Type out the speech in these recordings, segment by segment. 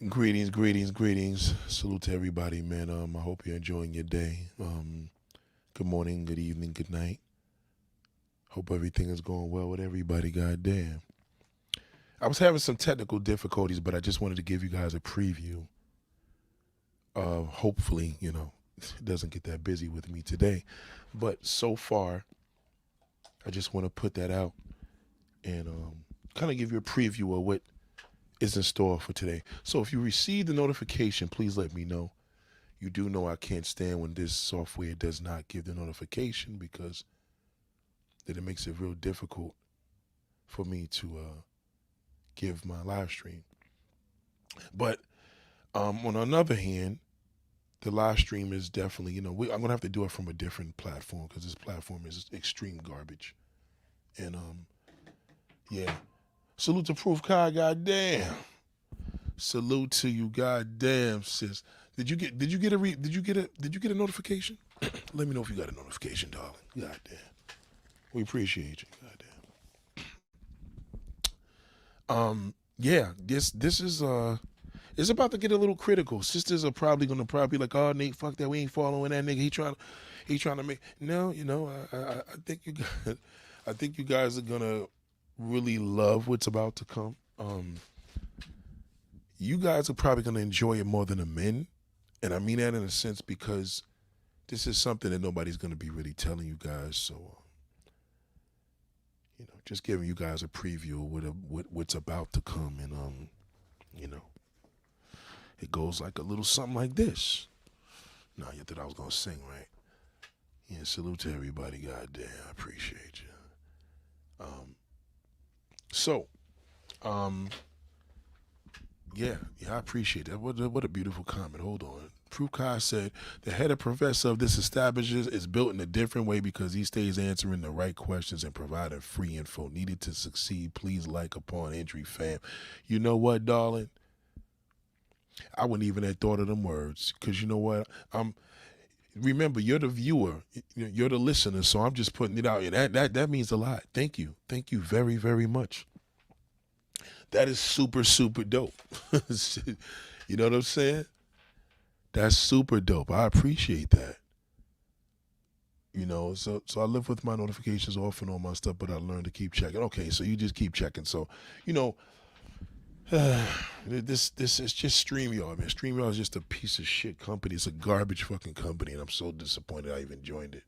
Greetings, greetings, greetings. Salute to everybody, man. I hope you're enjoying your day. Good morning, good evening, good night. Hope everything is going well with everybody. Goddamn. I was having some technical difficulties, but I just wanted to give you guys a preview of hopefully, it doesn't get that busy with me today. But so far, I just want to put that out and kind of give you a preview of what is in store for today. So if you receive the notification, please let me know. You do know I can't stand when this software does not give the notification because then it makes it real difficult for me to give my live stream. But on another hand, the live stream is definitely, I'm gonna have to do it from a different platform because this platform is extreme garbage. And yeah, salute to Proof Kai, goddamn. Salute to you, goddamn sis. Did you get a notification? Let me know if you got a notification, darling. Goddamn. We appreciate you. Goddamn. Yeah, this is it's about to get a little critical. Sisters are probably like, oh Nate, fuck that. We ain't following that nigga. He trying to make no, I think you guys I think you guys are gonna really love what's about to come. You guys are probably gonna enjoy it more than the men. And I mean that in a sense because this is something that nobody's gonna be really telling you guys. So just giving you guys a preview of what's about to come, and you know, it goes like a little something like this. No, you thought I was gonna sing, right? Yeah, salute to everybody. Goddamn, I appreciate you. So, um, yeah, I appreciate that. What a beautiful comment. Hold on. Proof Kai said the head of professor of this establishment is built in a different way because he stays answering the right questions and providing free info. Needed to succeed. Please like upon entry, fam. You know what, darling? I wouldn't even have thought of them words because you know what? Remember, you're the viewer, you're the listener, so I'm just putting it out. And that means a lot. Thank you very, very much. That is super, super dope. You know what I'm saying? That's super dope. I appreciate that. So I live with my notifications off and all my stuff, but I learned to keep checking. Okay, so you just keep checking. So, you know, this is just StreamYard, man. StreamYard is just a piece of shit company. It's a garbage fucking company, and I'm so disappointed I even joined it.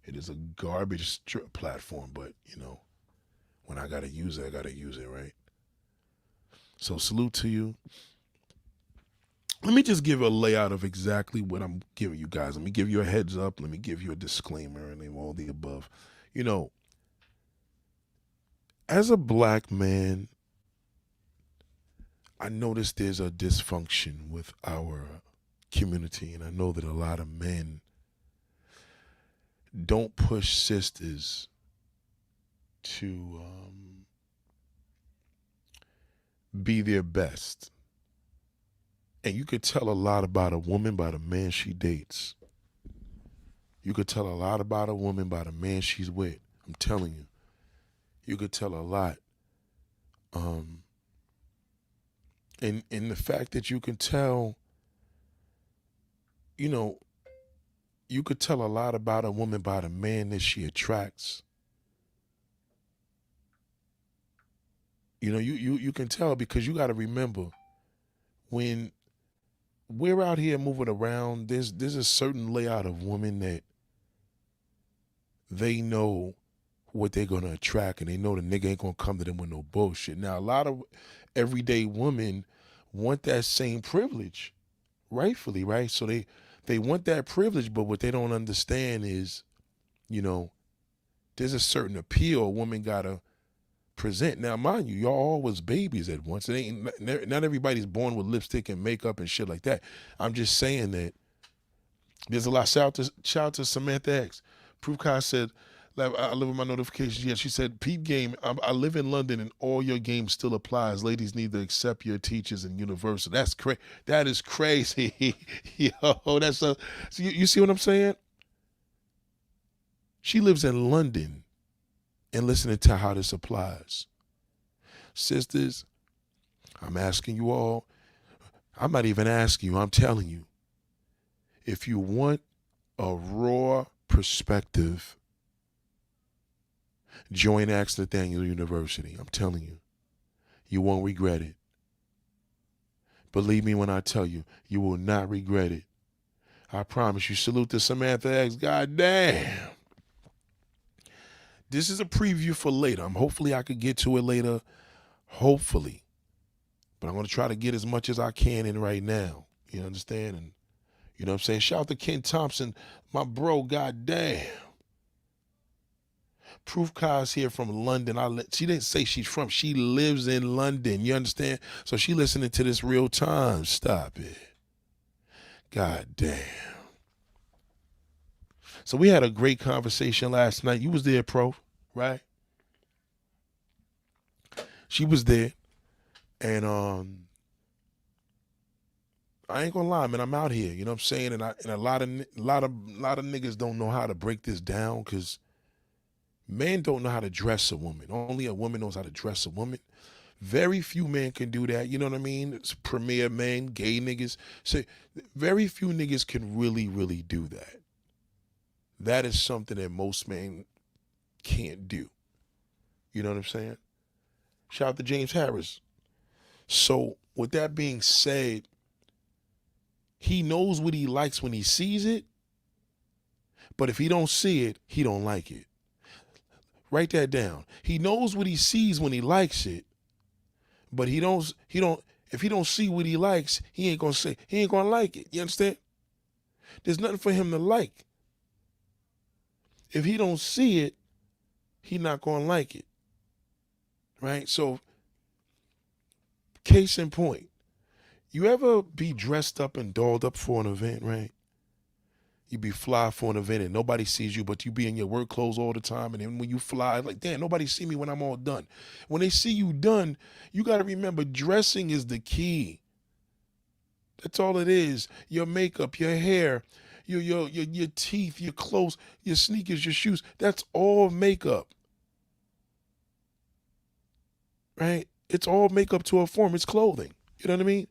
It is a garbage platform, but when I gotta use it, I gotta use it, right? So salute to you. Let me just give a layout of exactly what I'm giving you guys. Let me give you a heads up. Let me give you a disclaimer and all the above. You know, as a black man, I notice there's a dysfunction with our community, and I know that a lot of men don't push sisters to be their best. And you could tell a lot about a woman by the man she dates. You could tell a lot about a woman by the man she's with. I'm telling you. You could tell a lot. And the fact that you can tell, you could tell a lot about a woman by the man that she attracts. You can tell because you got to remember when we're out here moving around, there's a certain layout of women that they know what they're gonna attract, and they know the nigga ain't gonna come to them with no bullshit. Now, a lot of everyday women want that same privilege, rightfully, right? So they want that privilege, but what they don't understand is, there's a certain appeal a woman gotta present. Now, mind you, y'all all was babies at once. It ain't not everybody's born with lipstick and makeup and shit like that. I'm just saying that there's a lot. Shout out to Samantha X. Proof Kai said, I live with my notifications. Yeah, she said, Peep Game, I live in London and all your games still applies. Ladies need to accept your teachers and universal. That is crazy. Yo, that's so you see what I'm saying? She lives in London and listening to how this applies. Sisters, I'm asking you all. I'm not even asking you. I'm telling you. If you want a raw perspective, join Ask Nathaniel University. I'm telling you. You won't regret it. Believe me when I tell you, you will not regret it. I promise you. Salute to Samantha X. God damn. This is a preview for later. Hopefully I could get to it later. Hopefully. But I'm going to try to get as much as I can in right now. You understand? And you know what I'm saying? Shout out to Ken Thompson, my bro, god damn. Proof Kai's here from London. She didn't say she's from. She lives in London. You understand? So she listening to this real time. Stop it. God damn. So we had a great conversation last night. You was there, Pro, right? She was there. And I ain't gonna lie, man. I'm out here. You know what I'm saying? And a lot of niggas don't know how to break this down because men don't know how to dress a woman. Only a woman knows how to dress a woman. Very few men can do that. You know what I mean? It's premier men, gay niggas. So very few niggas can really, really do that. That is something that most men can't do. You know what I'm saying? Shout out to James Harris. So with that being said, he knows what he likes when he sees it, but if he don't see it, he don't like it. Write that down. He knows what he sees when he likes it, but if he don't see what he likes, he ain't gonna like it. You understand? There's nothing for him to like. If he don't see it, he not gonna like it. Right? So, case in point, you ever be dressed up and dolled up for an event, right? You be fly for an event and nobody sees you, but you be in your work clothes all the time. And then when you fly, like, damn, nobody see me when I'm all done. When they see you done, you got to remember dressing is the key. That's all it is. Your makeup, your hair, your teeth, your clothes, your sneakers, your shoes. That's all makeup. Right? It's all makeup to a form. It's clothing. You know what I mean?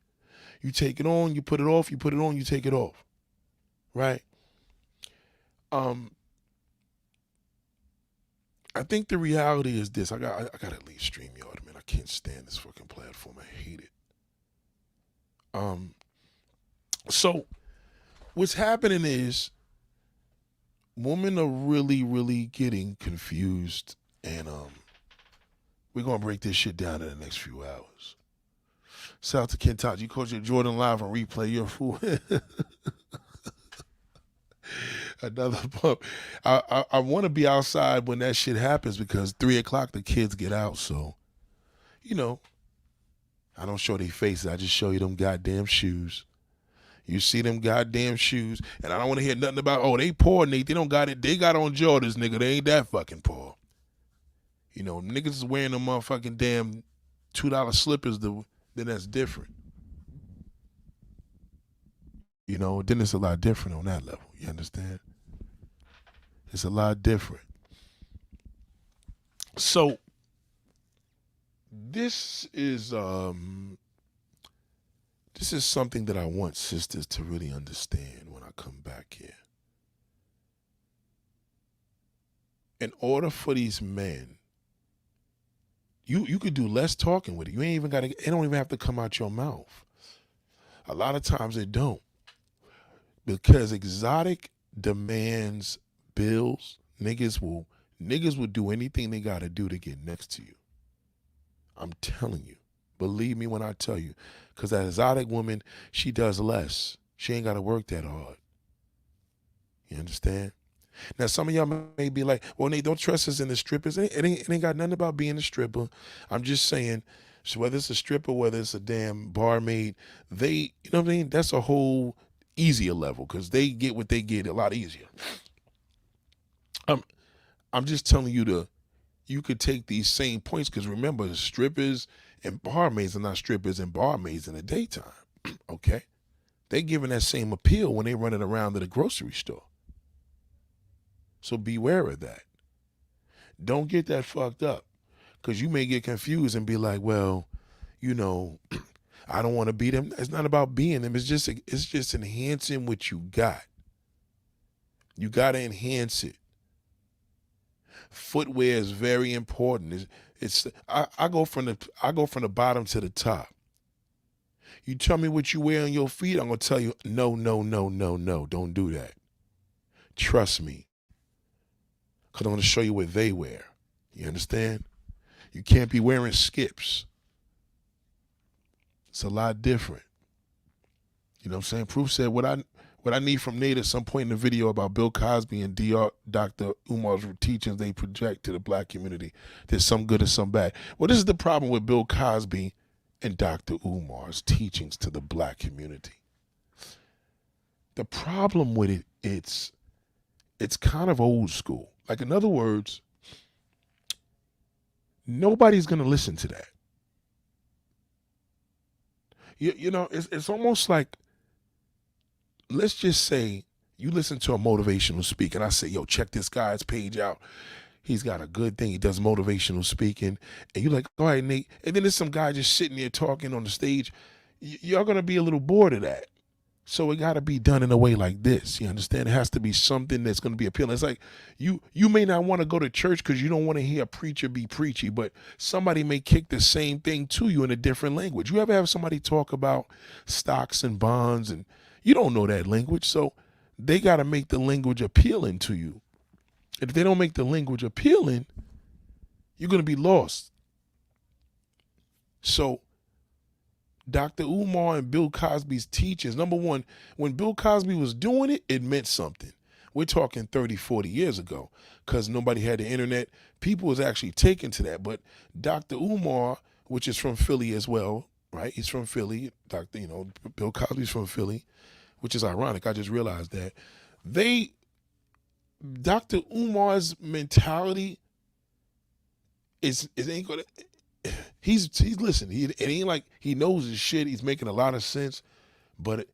You take it on, you put it off, you put it on, you take it off. Right? I think the reality is this. I gotta leave StreamYard, man. I can't stand this fucking platform. I hate it. So what's happening is women are really, really getting confused, and we're gonna break this shit down in the next few hours. Shout out to Ken Todd. You coach your Jordan live on replay. You're a fool. Another pump. I want to be outside when that shit happens because 3 o'clock the kids get out. So, you know, I don't show their faces. I just show you them goddamn shoes. You see them goddamn shoes, and I don't want to hear nothing about, oh, they poor, Nate. They don't got it. They got on Jordans, nigga. They ain't that fucking poor. You know, niggas is wearing them motherfucking damn $2 slippers, then that's different. You know, then it's a lot different on that level. You understand? It's a lot different. So this is something that I want sisters to really understand when I come back here. In order for these men, you could do less talking with it. You ain't even gotta. It don't even have to come out your mouth. A lot of times it don't, because exotic demands bills. Niggas will do anything they gotta do to get next to you. I'm telling you. Believe me when I tell you. Because that exotic woman, she does less. She ain't got to work that hard. You understand? Now, some of y'all may be like, well, Nate, don't trust us in the strippers. It ain't got nothing about being a stripper. I'm just saying, so whether it's a stripper, whether it's a damn barmaid, you know what I mean? That's a whole easier level because they get what they get a lot easier. I'm just telling you you could take these same points because remember, strippers and barmaids are not strippers and barmaids in the daytime, okay? They giving that same appeal when they running around to the grocery store. So beware of that. Don't get that fucked up because you may get confused and be like, well, you know, I don't want to be them. It's not about being them. It's just enhancing what you got. You got to enhance it. Footwear is very important. I go from the bottom to the top. You tell me what you wear on your feet, I'm gonna tell you no, no, no, no, no. Don't do that. Trust me, because I'm gonna show you what they wear. You understand? You can't be wearing skips. It's a lot different. You know what I'm saying? Proof said what I need from Nate at some point in the video about Bill Cosby and Dr. Umar's teachings they project to the black community. There's some good and some bad. Well, this is the problem with Bill Cosby and Dr. Umar's teachings to the black community. The problem with it, it's kind of old school. Like, in other words, nobody's going to listen to that. You know, it's almost like, let's just say you listen to a motivational speaker and I say, yo, check this guy's page out. He's got a good thing. He does motivational speaking. And you're like, all right, Nate. And then there's some guy just sitting there talking on the stage. You're going to be a little bored of that. So it got to be done in a way like this. You understand? It has to be something that's going to be appealing. It's like you may not want to go to church because you don't want to hear a preacher be preachy, but somebody may kick the same thing to you in a different language. You ever have somebody talk about stocks and bonds and you don't know that language, so they got to make the language appealing to you. And if they don't make the language appealing, you're going to be lost. So Dr. Umar and Bill Cosby's teachings, number one, when Bill Cosby was doing it, it meant something. We're talking 30, 40 years ago because nobody had the internet. People was actually taken to that. But Dr. Umar, which is from Philly as well, right? He's from Philly. Bill Cosby's from Philly, which is ironic. I just realized that. Dr. Umar's mentality ain't gonna. He's listen. It ain't like he knows his shit. He's making a lot of sense, but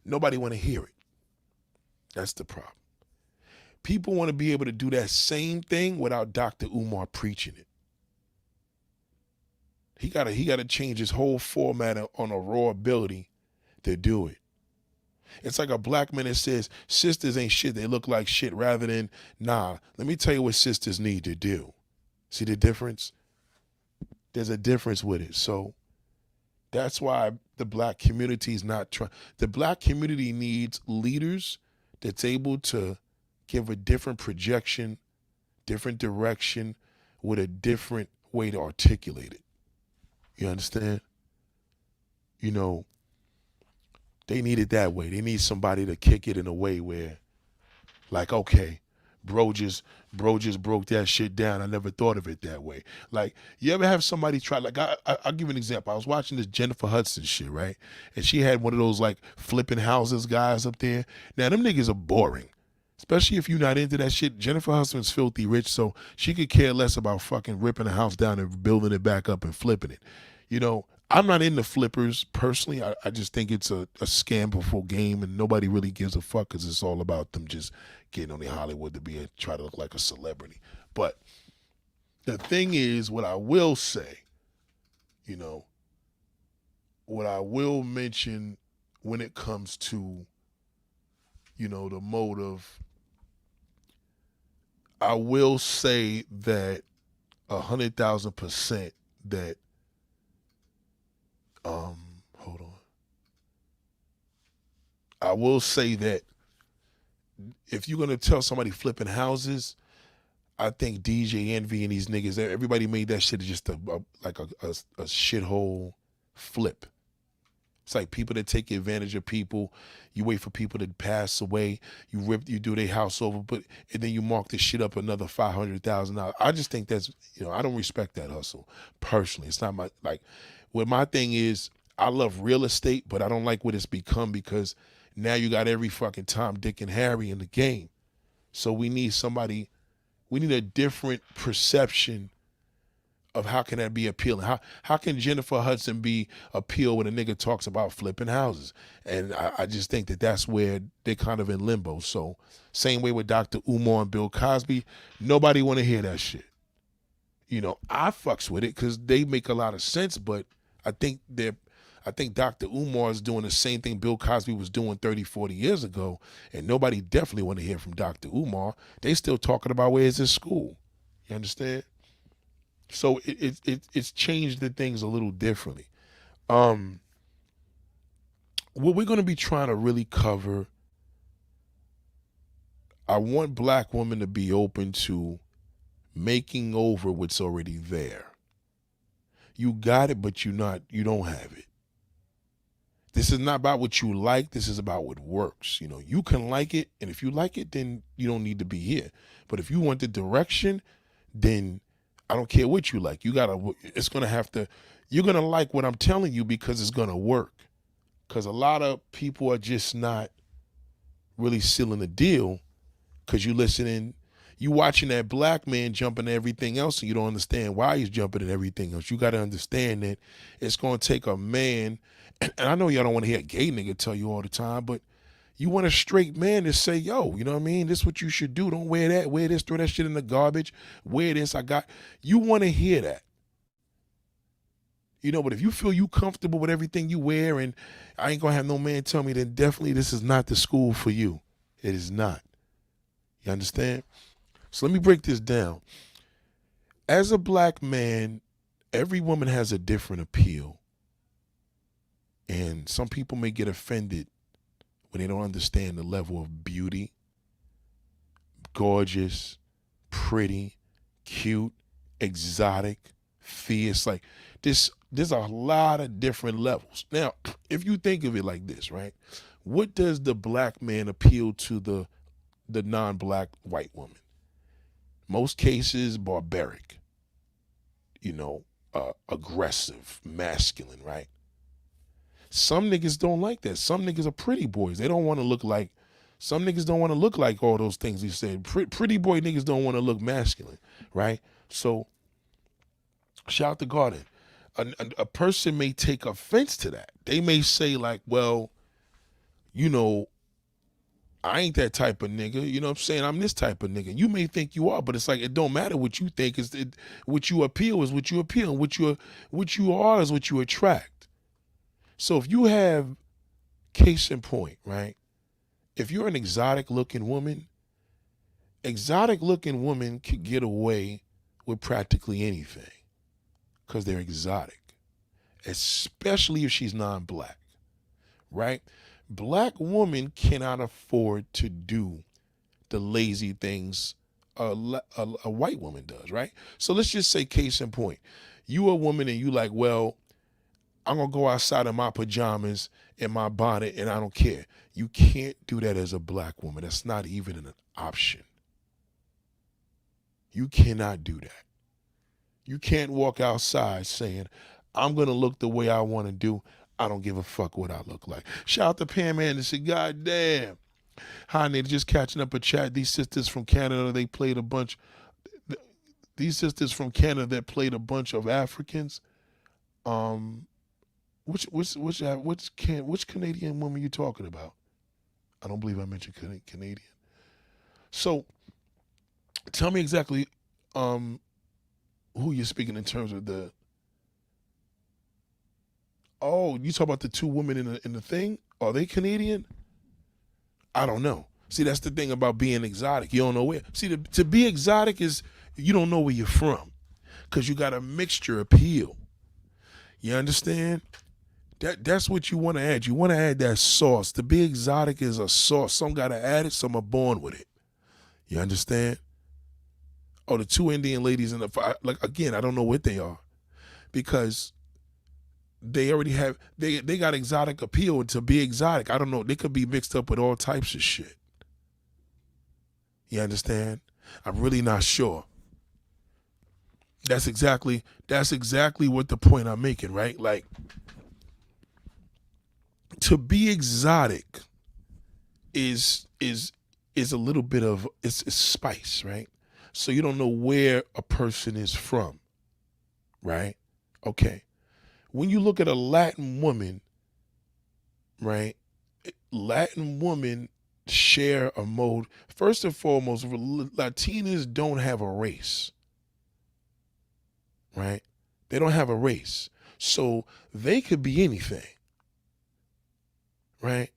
nobody want to hear it. That's the problem. People want to be able to do that same thing without Dr. Umar preaching it. He gotta change his whole format on a raw ability to do it. It's like a black man that says sisters ain't shit, they look like shit, rather than, nah, let me tell you what sisters need to do. See the difference? There's a difference with it. So that's why the black community is not trying. The black community needs leaders that's able to give a different projection, different direction, with a different way to articulate it. You understand? You know, they need it that way. They need somebody to kick it in a way where, like, okay, bro just broke that shit down. I never thought of it that way. Like, you ever have somebody try, like, I'll give you an example. I was watching this Jennifer Hudson shit, right? And she had one of those, like, flipping houses guys up there. Now, them niggas are boring. Especially if you're not into that shit. Jennifer Hudson's filthy rich, so she could care less about fucking ripping a house down and building it back up and flipping it. You know, I'm not into flippers personally. I just think it's a scamful game and nobody really gives a fuck because it's all about them just getting on the Hollywood to try to look like a celebrity. But the thing is, what I will say, you know, what I will mention when it comes to, you know, the motive, I will say that 100,000% that, hold on. I will say that if you're gonna tell somebody flipping houses, I think DJ Envy and these niggas, everybody made that shit just a shithole flip. It's like people that take advantage of people. You wait for people to pass away. You do their house over, and then you mark this shit up another $500,000. I just think that's, you know, I don't respect that hustle personally. It's not what my thing is. I love real estate, but I don't like what it's become because now you got every fucking Tom, Dick, and Harry in the game. So we need a different perception of how can that be appealing. How can Jennifer Hudson be appeal when a nigga talks about flipping houses? And I just think that that's where they're kind of in limbo. So same way with Dr. Umar and Bill Cosby, nobody want to hear that shit. You know, I fucks with it because they make a lot of sense, but I think I think Dr. Umar is doing the same thing Bill Cosby was doing 30, 40 years ago, and nobody definitely want to hear from Dr. Umar. They still talking about where is his school. You understand? So it's changed the things a little differently. What we're going to be trying to really cover, I want black women to be open to making over what's already there. You got it, but you don't have it. This is not about what you like. This is about what works. You know, you can like it, and if you like it, then you don't need to be here. But if you want the direction, then I don't care what you like. You're going to like what I'm telling you because it's going to work. Because a lot of people are just not really sealing the deal because you watching that black man jumping at everything else and you don't understand why he's jumping at everything else. You got to understand that it's going to take a man, and I know y'all don't want to hear a gay nigga tell you all the time, but you want a straight man to say, yo, you know what I mean? This is what you should do. Don't wear that, wear this, throw that shit in the garbage, wear this, you want to hear that. You know, but if you feel you comfortable with everything you wear and I ain't going to have no man tell me, then definitely this is not the school for you. It is not. You understand? So let me break this down. As a black man, every woman has a different appeal. And some people may get offended when they don't understand the level of beauty, gorgeous, pretty, cute, exotic, fierce. Like there's a lot of different levels. Now, if you think of it like this, right? What does the black man appeal to the non-black white woman? Most cases, barbaric, aggressive, masculine, right? Some niggas don't like that. Some niggas are pretty boys. They don't want to look like, some niggas don't want to look like all those things he said. Pretty boy niggas don't want to look masculine, right? So, shout out to Garden. A person may take offense to that. They may say like, well, I ain't that type of nigga. You know what I'm saying? I'm this type of nigga. You may think you are, but it's like, it don't matter what you think. What you appeal is what you appeal. And what you are is what you attract. So if you have, case in point, right? If you're an exotic looking woman can get away with practically anything because they're exotic, especially if she's non-black, right? Black woman cannot afford to do the lazy things a white woman does, right? So let's just say, case in point, you a woman and you like, well, I'm going to go outside in my pajamas and my bonnet and I don't care. You can't do that as a black woman. That's not even an option. You cannot do that. You can't walk outside saying, I'm going to look the way I want to do. I don't give a fuck what I look like. Shout out to Pam Anderson. God damn. Hi, they're just catching up a chat. These sisters from Canada, they played a bunch. These sisters from Canada that played a bunch of Africans. Which Canadian woman you talking about? I don't believe I mentioned Canadian. So tell me exactly who you're speaking in terms of the. Oh, you talk about the two women in the thing? Are they Canadian? I don't know. See, that's the thing about being exotic. You don't know where. See, to be exotic is you don't know where you're from because you got a mixture appeal. You understand? That's what you want to add. You want to add that sauce. To be exotic is a sauce. Some got to add it, some are born with it. You understand? Oh, the two Indian ladies in the, like, again, I don't know what they are because they already have, they got exotic appeal. And to be exotic, I don't know, they could be mixed up with all types of shit. You understand? I'm really not sure. That's exactly what the point I'm making, right? Like, to be exotic is a little bit of, it's spice, right? So you don't know where a person is from, right? Okay. When you look at a Latin woman, right? Latin women share a mode. First and foremost, Latinas don't have a race, right? They don't have a race. So they could be anything. right?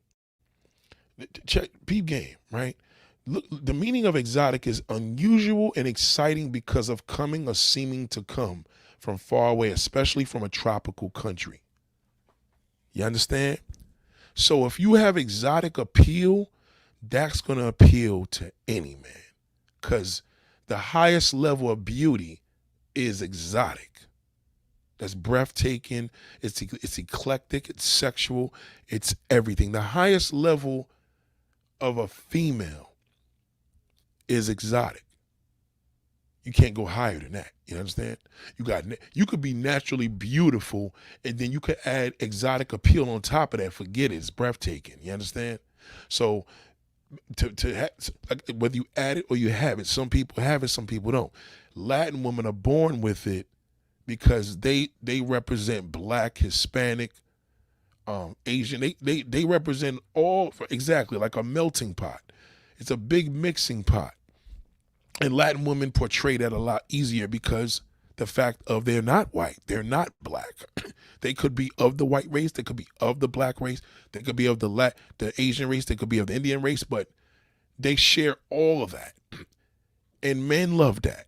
Check peep game, right? Look, the meaning of exotic is unusual and exciting because of coming or seeming to come from far away, especially from a tropical country. You understand? So if you have exotic appeal, that's going to appeal to any man because the highest level of beauty is exotic. That's breathtaking. It's eclectic. It's sexual. It's everything. The highest level of a female is exotic. You can't go higher than that. You understand? You could be naturally beautiful, and then you could add exotic appeal on top of that. Forget it. It's breathtaking. You understand? So whether you add it or you have it, some people have it, some people don't. Latin women are born with it because they represent Black, Hispanic, Asian. They represent all exactly like a melting pot. It's a big mixing pot. And Latin women portray that a lot easier because the fact of they're not white, they're not Black. They could be of the white race, they could be of the Black race, they could be of the Asian race, they could be of the Indian race, but they share all of that. And men love that.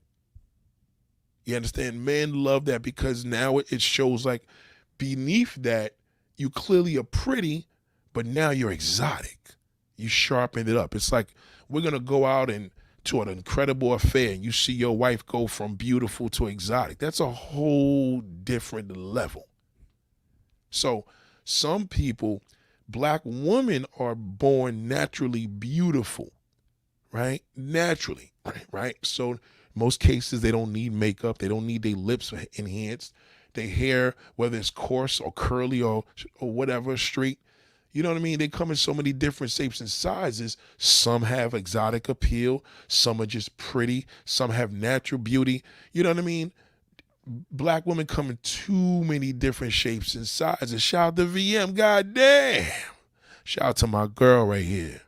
You understand? Men love that because now it shows like beneath that, you clearly are pretty, but now you're exotic. You sharpened it up. It's like we're going to go out and to an incredible affair and you see your wife go from beautiful to exotic. That's a whole different level. So some people, Black women are born naturally beautiful, right? Naturally, right? So most cases, they don't need makeup. They don't need their lips enhanced. Their hair, whether it's coarse or curly or whatever, straight, you know what I mean? They come in so many different shapes and sizes. Some have exotic appeal. Some are just pretty. Some have natural beauty. You know what I mean? Black women come in too many different shapes and sizes. Shout out to VM, goddamn. Shout out to my girl right here.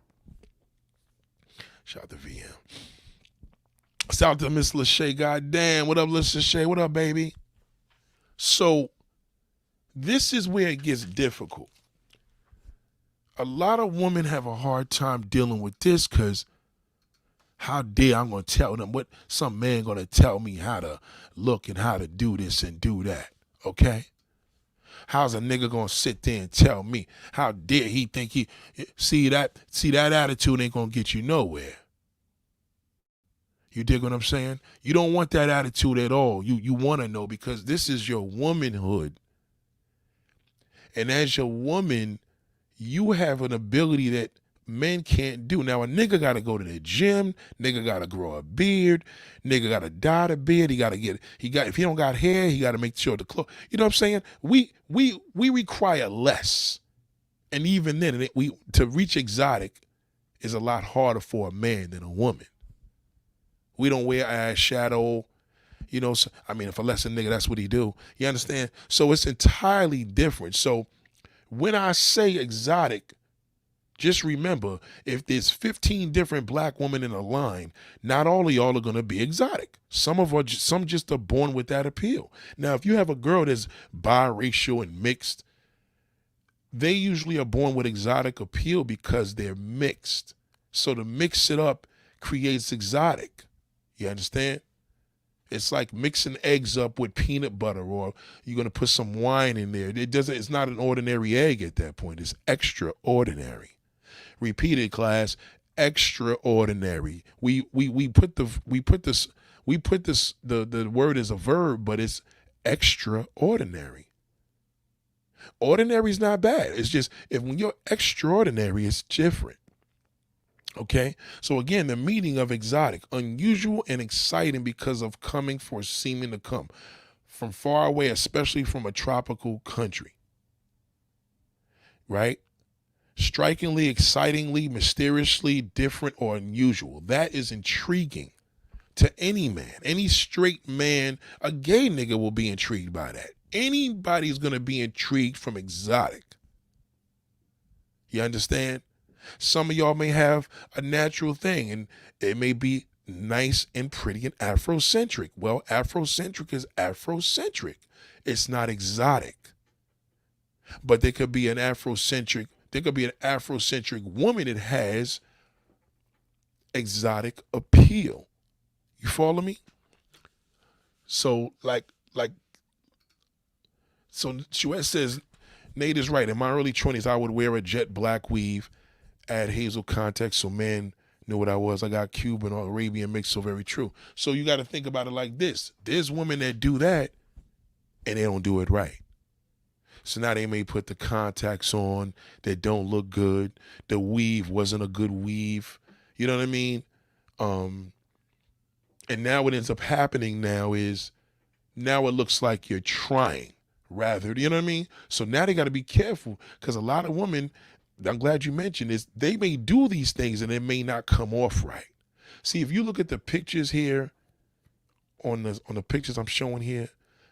Shout out to VM. Shout out to Miss Lachey, goddamn. What up, Miss Lachey? What up, baby? So this is where it gets difficult. A lot of women have a hard time dealing with this because how dare I'm going to tell them what some man going to tell me how to look and how to do this and do that, okay? How's a nigga going to sit there and tell me? How dare he think he, see that attitude ain't going to get you nowhere. You dig what I'm saying? You don't want that attitude at all. You want to know because this is your womanhood. And as your woman, you have an ability that men can't do. Now, a nigga got to go to the gym. Nigga got to grow a beard. Nigga got to dye the beard. If he don't got hair, he got to make sure the clothes. You know what I'm saying? We require less. And even then, to reach exotic is a lot harder for a man than a woman. We don't wear eyeshadow. You know, so, I mean, if a lesser nigga, that's what he do. You understand? So it's entirely different. So when I say exotic, just remember, if there's 15 different black women in a line, not all of y'all are going to be exotic. Some just are born with that appeal. Now, if you have a girl that's biracial and mixed, they usually are born with exotic appeal because they're mixed. So to mix it up creates exotic. You understand? It's like mixing eggs up with peanut butter, or you're going to put some wine in there. It's not an ordinary egg at that point. It's extraordinary. Repeated, class, extraordinary. The word is a verb, but it's extraordinary. Ordinary is not bad. It's just when you're extraordinary, it's different. Okay, so again, the meaning of exotic, unusual and exciting because of coming for seeming to come from far away, especially from a tropical country. Right? Strikingly, excitingly, mysteriously different or unusual. That is intriguing to any man. Any straight man, a gay nigga will be intrigued by that. Anybody's going to be intrigued from exotic. You understand? Some of y'all may have a natural thing, and it may be nice and pretty and Afrocentric. Well, Afrocentric is Afrocentric. It's not exotic. But there could be an Afrocentric There could be an Afrocentric woman that has exotic appeal. You follow me? So so Chouette says, Nate is right. In my early 20s, I would wear a jet black weave, add hazel context so men knew what I was. I got Cuban or Arabian mix, so very true. So you got to think about it like this. There's women that do that and they don't do it right. So now they may put the contacts on that don't look good. The weave wasn't a good weave. You know what I mean? And now what ends up happening now is now it looks like you're trying rather, you know what I mean? So now they got to be careful because a lot of women, I'm glad you mentioned this, they may do these things and it may not come off right. See, if you look at the pictures here, on the pictures I'm showing here,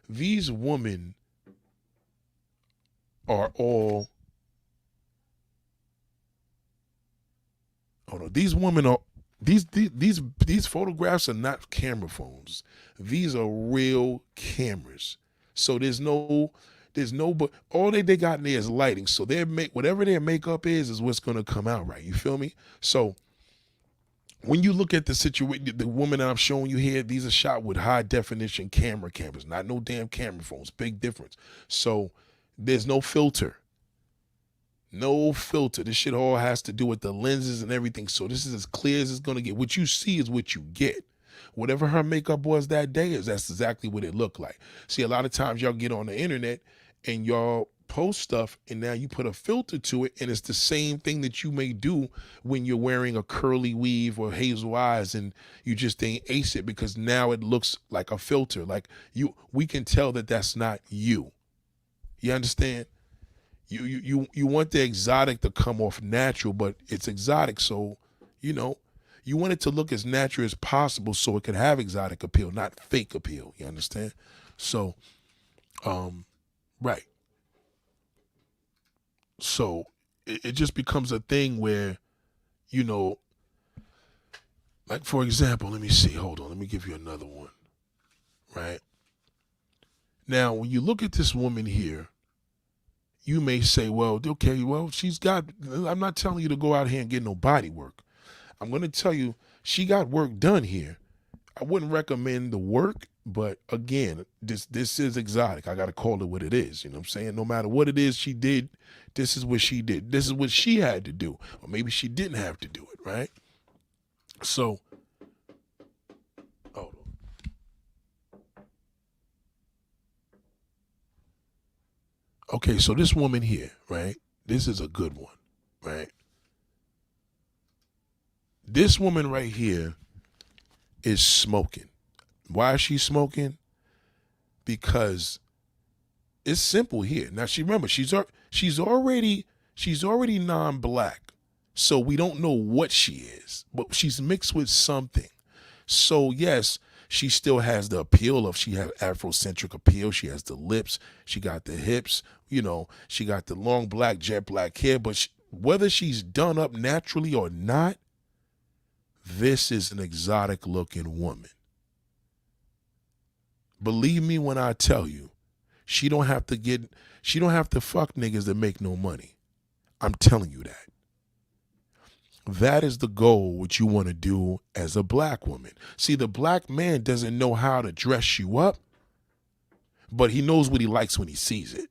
these women are all, hold on, these women are, these photographs are not camera phones. These are real cameras. So there's no, but all they got in there is lighting. So whatever their makeup is what's gonna come out right. You feel me? So when you look at the situation, the woman that I'm showing you here, these are shot with high definition cameras, not no damn camera phones. Big difference. So there's no filter. No filter. This shit all has to do with the lenses and everything. So this is as clear as it's going to get. What you see is what you get. Whatever her makeup was that day that's exactly what it looked like. See, a lot of times y'all get on the internet and y'all post stuff and now you put a filter to it and it's the same thing that you may do when you're wearing a curly weave or hazel eyes and you just ain't ace it because now it looks like a filter. Like we can tell that that's not you. You understand? You want the exotic to come off natural, but it's exotic, so you want it to look as natural as possible so it can have exotic appeal, not fake appeal. You understand? So, right. So it just becomes a thing where, like for example, let me see. Hold on, let me give you another one. Right now, when you look at this woman here, you may say, well, okay, well, I'm not telling you to go out here and get no body work. I'm going to tell you she got work done here. I wouldn't recommend the work, but again, this is exotic. I got to call it what it is. You know what I'm saying? No matter what it is she did, this is what she did. This is what she had to do. Or maybe she didn't have to do it, right? So, hold on. Okay, so this woman here, right? This is a good one, right? This woman right here is smoking. Why is she smoking? Because it's simple here. Now remember she's already non-black, so we don't know what she is, but she's mixed with something. So yes, she still has the appeal of, she has Afrocentric appeal. She has the lips. She got the hips. She got the long black, jet black hair. But whether she's done up naturally or not, this is an exotic looking woman. Believe me when I tell you, she don't have to fuck niggas that make no money. I'm telling you that. That is the goal, what you want to do as a black woman. See, the black man doesn't know how to dress you up, but he knows what he likes when he sees it.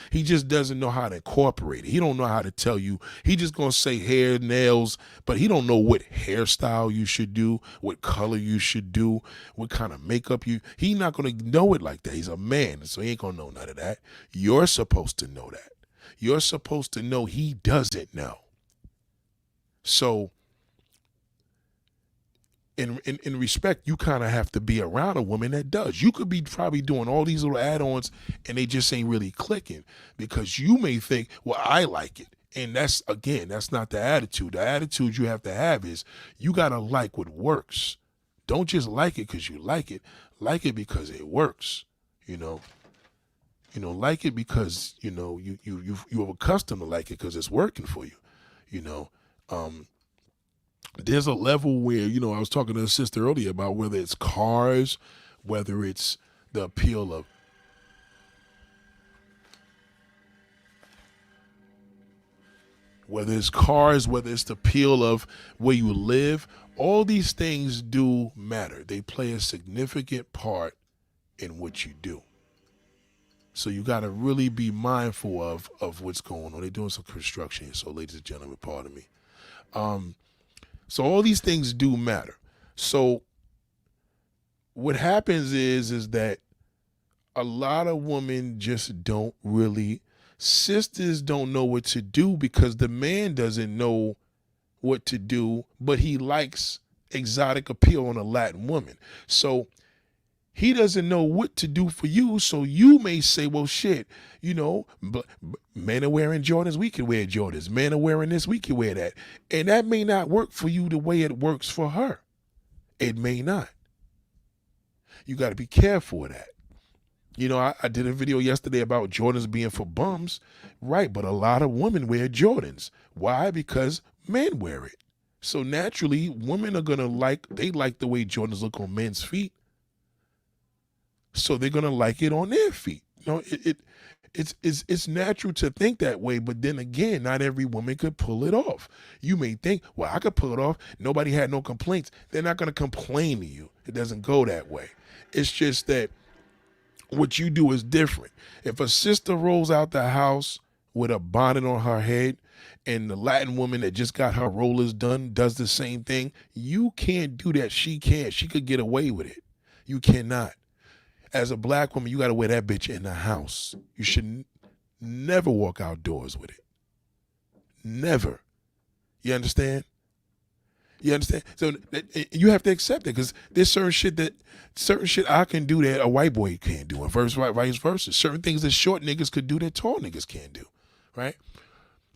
He just doesn't know how to incorporate it. He don't know how to tell you. He just going to say hair, nails, but he don't know what hairstyle you should do, what color you should do, what kind of makeup he not going to know it like that. He's a man, so he ain't going to know none of that. You're supposed to know that. You're supposed to know he doesn't know. So in respect, you kind of have to be around a woman that does. You could be probably doing all these little add-ons and they just ain't really clicking because you may think, well, I like it. And that's not the attitude. The attitude you have to have is you got to like what works. Don't just like it because you like it. Like it because it works, like it because, you're accustomed to like it because it's working for you, There's a level where, I was talking to a sister earlier about whether it's cars, whether it's the appeal of, whether it's cars, whether it's the appeal of where you live, all these things do matter. They play a significant part in what you do. So you got to really be mindful of what's going on. They're doing some construction here, so ladies and gentlemen, pardon me. So all these things do matter. So what happens is that a lot of women just don't really, sisters don't know what to do because the man doesn't know what to do, but he likes exotic appeal on a Latin woman. So he doesn't know what to do for you. So you may say, well, shit, you know, men are wearing Jordans, we can wear Jordans. Men are wearing this, we can wear that. And that may not work for you the way it works for her. It may not. You got to be careful of that. You know, I did a video yesterday about Jordans being for bums. Right, but a lot of women wear Jordans. Why? Because men wear it. So naturally, women are going to they like the way Jordans look on men's feet. So they're going to like it on their feet. You know, it's natural to think that way, but then again, not every woman could pull it off. You may think, well, I could pull it off. Nobody had no complaints. They're not going to complain to you. It doesn't go that way. It's just that what you do is different. If a sister rolls out the house with a bonnet on her head and the Latin woman that just got her rollers done does the same thing, you can't do that. She can't. She could get away with it. You cannot. As a black woman, you got to wear that bitch in the house. You should never walk outdoors with it. Never. You understand? You understand? So you have to accept it because there's certain shit I can do that a white boy can't do, and vice versa. Certain things that short niggas could do that tall niggas can't do, right?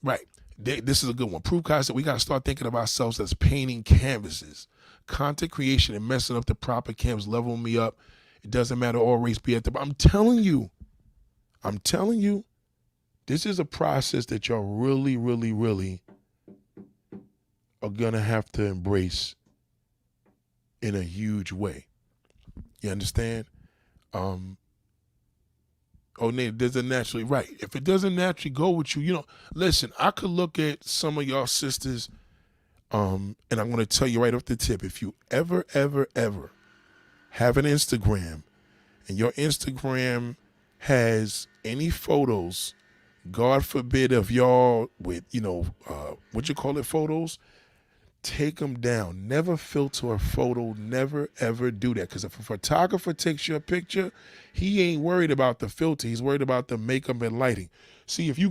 Right. This is a good one. Proof concept. We got to start thinking of ourselves as painting canvases. Content creation and messing up the proper canvas, leveling me up. It doesn't matter, all race be at the bottom. I'm telling you, this is a process that y'all really, really, really are gonna have to embrace in a huge way. You understand? Nate, doesn't naturally, right. If it doesn't naturally go with you, you know, listen, I could look at some of y'all sisters, and I'm gonna tell you right off the tip, if you ever have an Instagram and your Instagram has any photos, God forbid, of y'all with, you know, photos, take them down. Never filter a photo. Never, ever do that. Because if a photographer takes your picture, he ain't worried about the filter. He's worried about the makeup and lighting. See, if you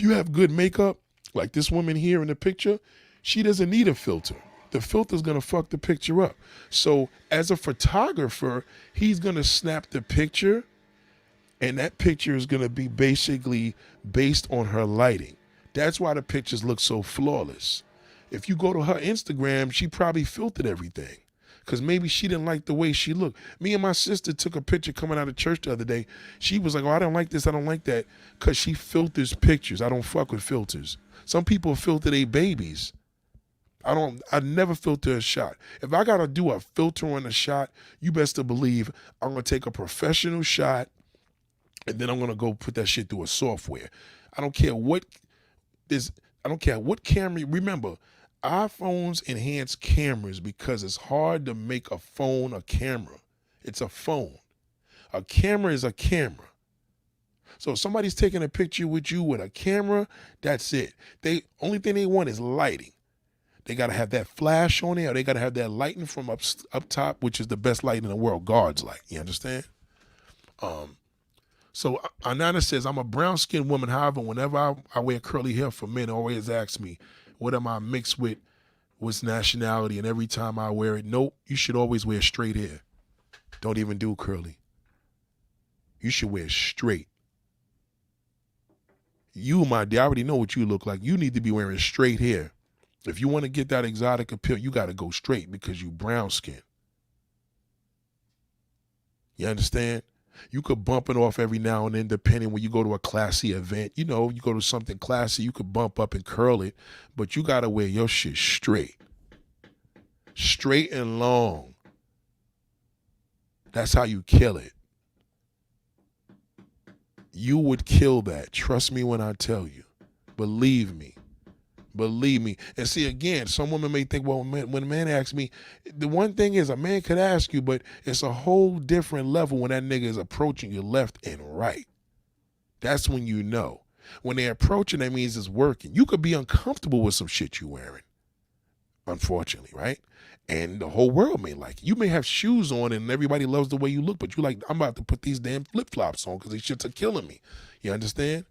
have good makeup, like this woman here in the picture, she doesn't need a filter. The filter's going to fuck the picture up. So as a photographer, he's going to snap the picture, and that picture is going to be basically based on her lighting. That's why the pictures look so flawless. If you go to her Instagram, she probably filtered everything because maybe she didn't like the way she looked. Me and my sister took a picture coming out of church the other day. She was like, oh, I don't like this, I don't like that, because she filters pictures. I don't fuck with filters. Some people filter their babies. I never filter a shot. If I got to do a filter on a shot, you best to believe I'm going to take a professional shot and then I'm going to go put that shit through a software. I don't care what camera. Remember, iPhones enhance cameras because it's hard to make a phone a camera. It's a phone. A camera is a camera. So if somebody's taking a picture with you with a camera, that's it. Only thing they want is lighting. They got to have that flash on there, or they got to have that lighting from up top, which is the best light in the world, God's light. You understand? So Anana says, I'm a brown-skinned woman. However, whenever I wear curly hair for men, always ask me, what am I mixed with? What's nationality? And every time I wear it, nope, you should always wear straight hair. Don't even do curly. You should wear straight. You, my dear, I already know what you look like. You need to be wearing straight hair. If you want to get that exotic appeal, you got to go straight because you brown skin. You understand? You could bump it off every now and then, depending when you go to a classy event. You know, you go to something classy, you could bump up and curl it, but you got to wear your shit straight. Straight and long. That's how you kill it. You would kill that. Trust me when I tell you. Believe me. Believe me. And see, again, some women may think, well, when a man asks me, the one thing is a man could ask you, but it's a whole different level when that nigga is approaching you left and right. That's when you know. When they're approaching, that means it's working. You could be uncomfortable with some shit you wearing, unfortunately, right? And the whole world may like it. You may have shoes on and everybody loves the way you look, but you like, I'm about to put these damn flip-flops on because these shits are killing me. You understand?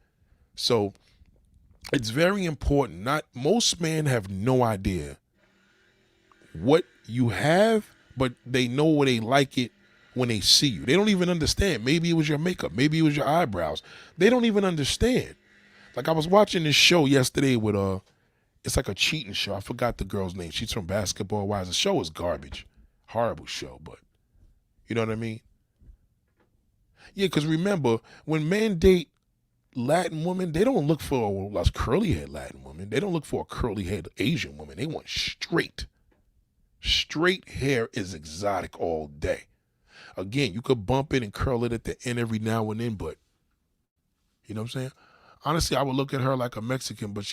So it's very important. Not most men have no idea what you have, but they know what they like it when they see you. They don't even understand. Maybe it was your makeup. Maybe it was your eyebrows. They don't even understand. Like I was watching this show yesterday with it's like a cheating show. I forgot the girl's name. She's from Basketball Wives. The show is garbage. Horrible show, but you know what I mean? Yeah, because remember, when men date Latin women, they don't look for a curly-haired Latin woman. They don't look for a curly-haired Asian woman. They want straight. Straight hair is exotic all day. Again, you could bump it and curl it at the end every now and then, but you know what I'm saying? Honestly, I would look at her like a Mexican, but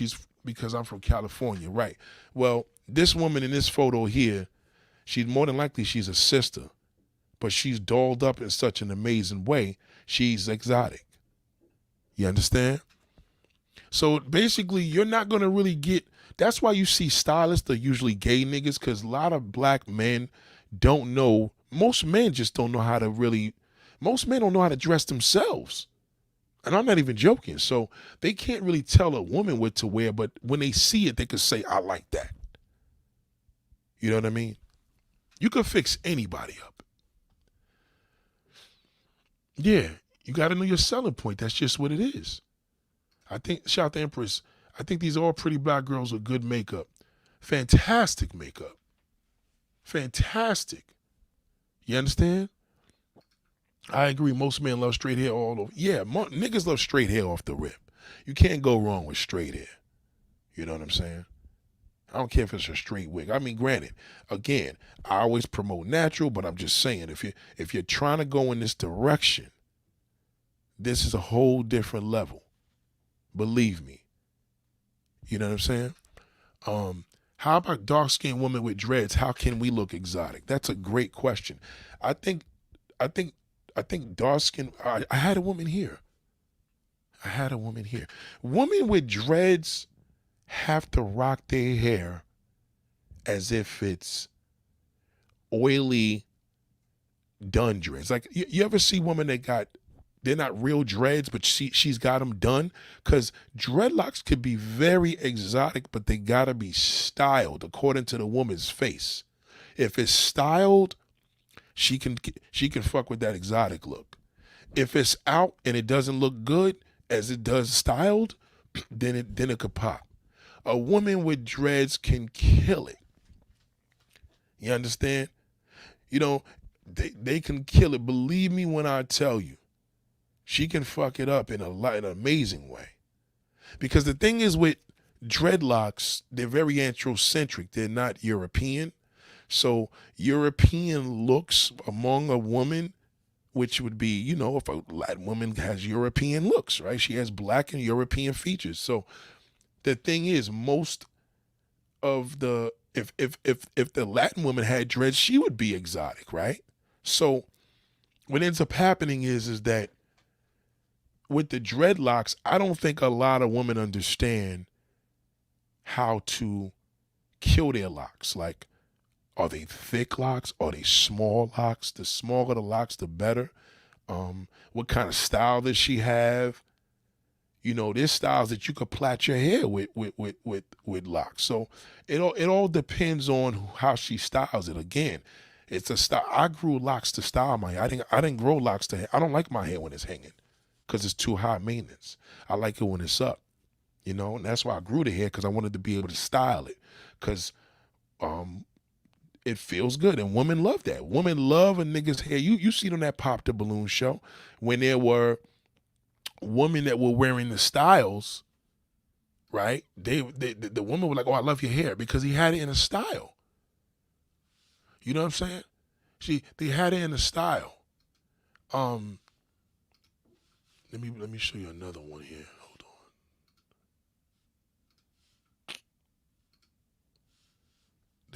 because I'm from California, right? Well, this woman in this photo here, she's more than likely she's a sister, but she's dolled up in such an amazing way. She's exotic. You understand? So basically, you're not going to really get, that's why you see stylists are usually gay niggas, because a lot of black men don't know, most men just don't know how to really, most men don't know how to dress themselves. And I'm not even joking. So they can't really tell a woman what to wear, but when they see it, they can say, I like that. You know what I mean? You can fix anybody up. Yeah, you got to know your selling point. That's just what it is. I think, shout out to Empress, I think these are all pretty black girls with good makeup. Fantastic makeup. Fantastic. You understand? I agree. Most men love straight hair all over. Yeah, niggas love straight hair off the rip. You can't go wrong with straight hair. You know what I'm saying? I don't care if it's a straight wig. I mean, granted, again, I always promote natural, but I'm just saying, if you're trying to go in this direction, this is a whole different level. Believe me. You know what I'm saying? How about dark-skinned women with dreads? How can we look exotic? That's a great question. I think dark skin. I had a woman here. Women with dreads have to rock their hair as if it's oily done dreads. Like you ever see women that they're not real dreads, but she's got them done? Because dreadlocks could be very exotic, but they gotta be styled according to the woman's face. If it's styled, she can fuck with that exotic look. If it's out and it doesn't look good as it does styled, then it could pop. A woman with dreads can kill it. You understand? You know, they can kill it. Believe me when I tell you, she can fuck it up in an amazing way. Because the thing is with dreadlocks, they're very androcentric. They're not European. So European looks among a woman, which would be, you know, if a Latin woman has European looks, right? She has black and European features. So the thing is, most of the, if the Latin woman had dreads, she would be exotic, right? So what ends up happening is that with the dreadlocks, I don't think a lot of women understand how to kill their locks. Like, are they thick locks? Are they small locks? The smaller the locks, the better. What kind of style does she have? You know, there's styles that you could plait your hair with locks. So it all depends on how she styles it. Again, it's a style. I grew locks to style my hair. I didn't grow locks to hair. I don't like my hair when it's hanging because it's too high maintenance. I like it when it's up. You know, and that's why I grew the hair, because I wanted to be able to style it. Because it feels good, and women love that. Women love a nigga's hair. You see it on that Pop the Balloon show when there were women that were wearing the styles, right? The women were like, "Oh, I love your hair," because he had it in a style. You know what I'm saying? They had it in a style. Let me show you another one here. Hold on.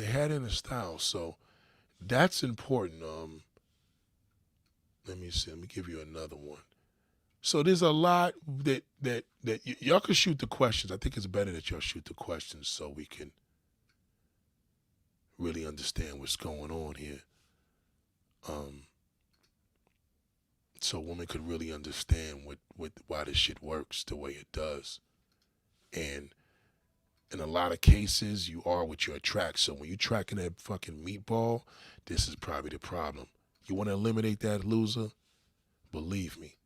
They had it in a style, so that's important. Let me see. Let me give you another one. So there's a lot that y'all can shoot the questions. I think it's better that y'all shoot the questions so we can really understand what's going on here. Um, so women could really understand why this shit works the way it does. And in a lot of cases, you are what you attract. So when you're tracking that fucking meatball, this is probably the problem. You want to eliminate that loser? Believe me,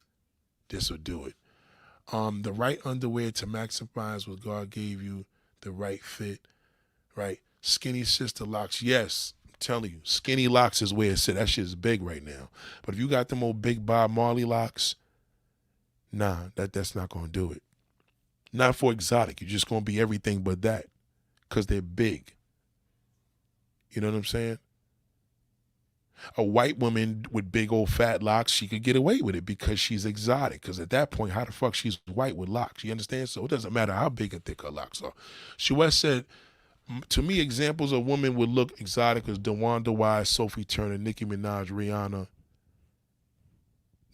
this will do it. The right underwear to maximize what God gave you, the right fit, right? Skinny sister locks, yes. I'm telling you, skinny locks is where it's at. That shit is big right now. But if you got them old big Bob Marley locks, nah, that's not gonna do it. Not for exotic. You're just gonna be everything but that, because they're big. You know what I'm saying? A white woman with big old fat locks, she could get away with it because she's exotic. Because at that point, how the fuck she's white with locks? You understand? So it doesn't matter how big and thick her locks are. Shuette said, to me, examples of women would look exotic as DeWanda Wise, Sophie Turner, Nicki Minaj, Rihanna.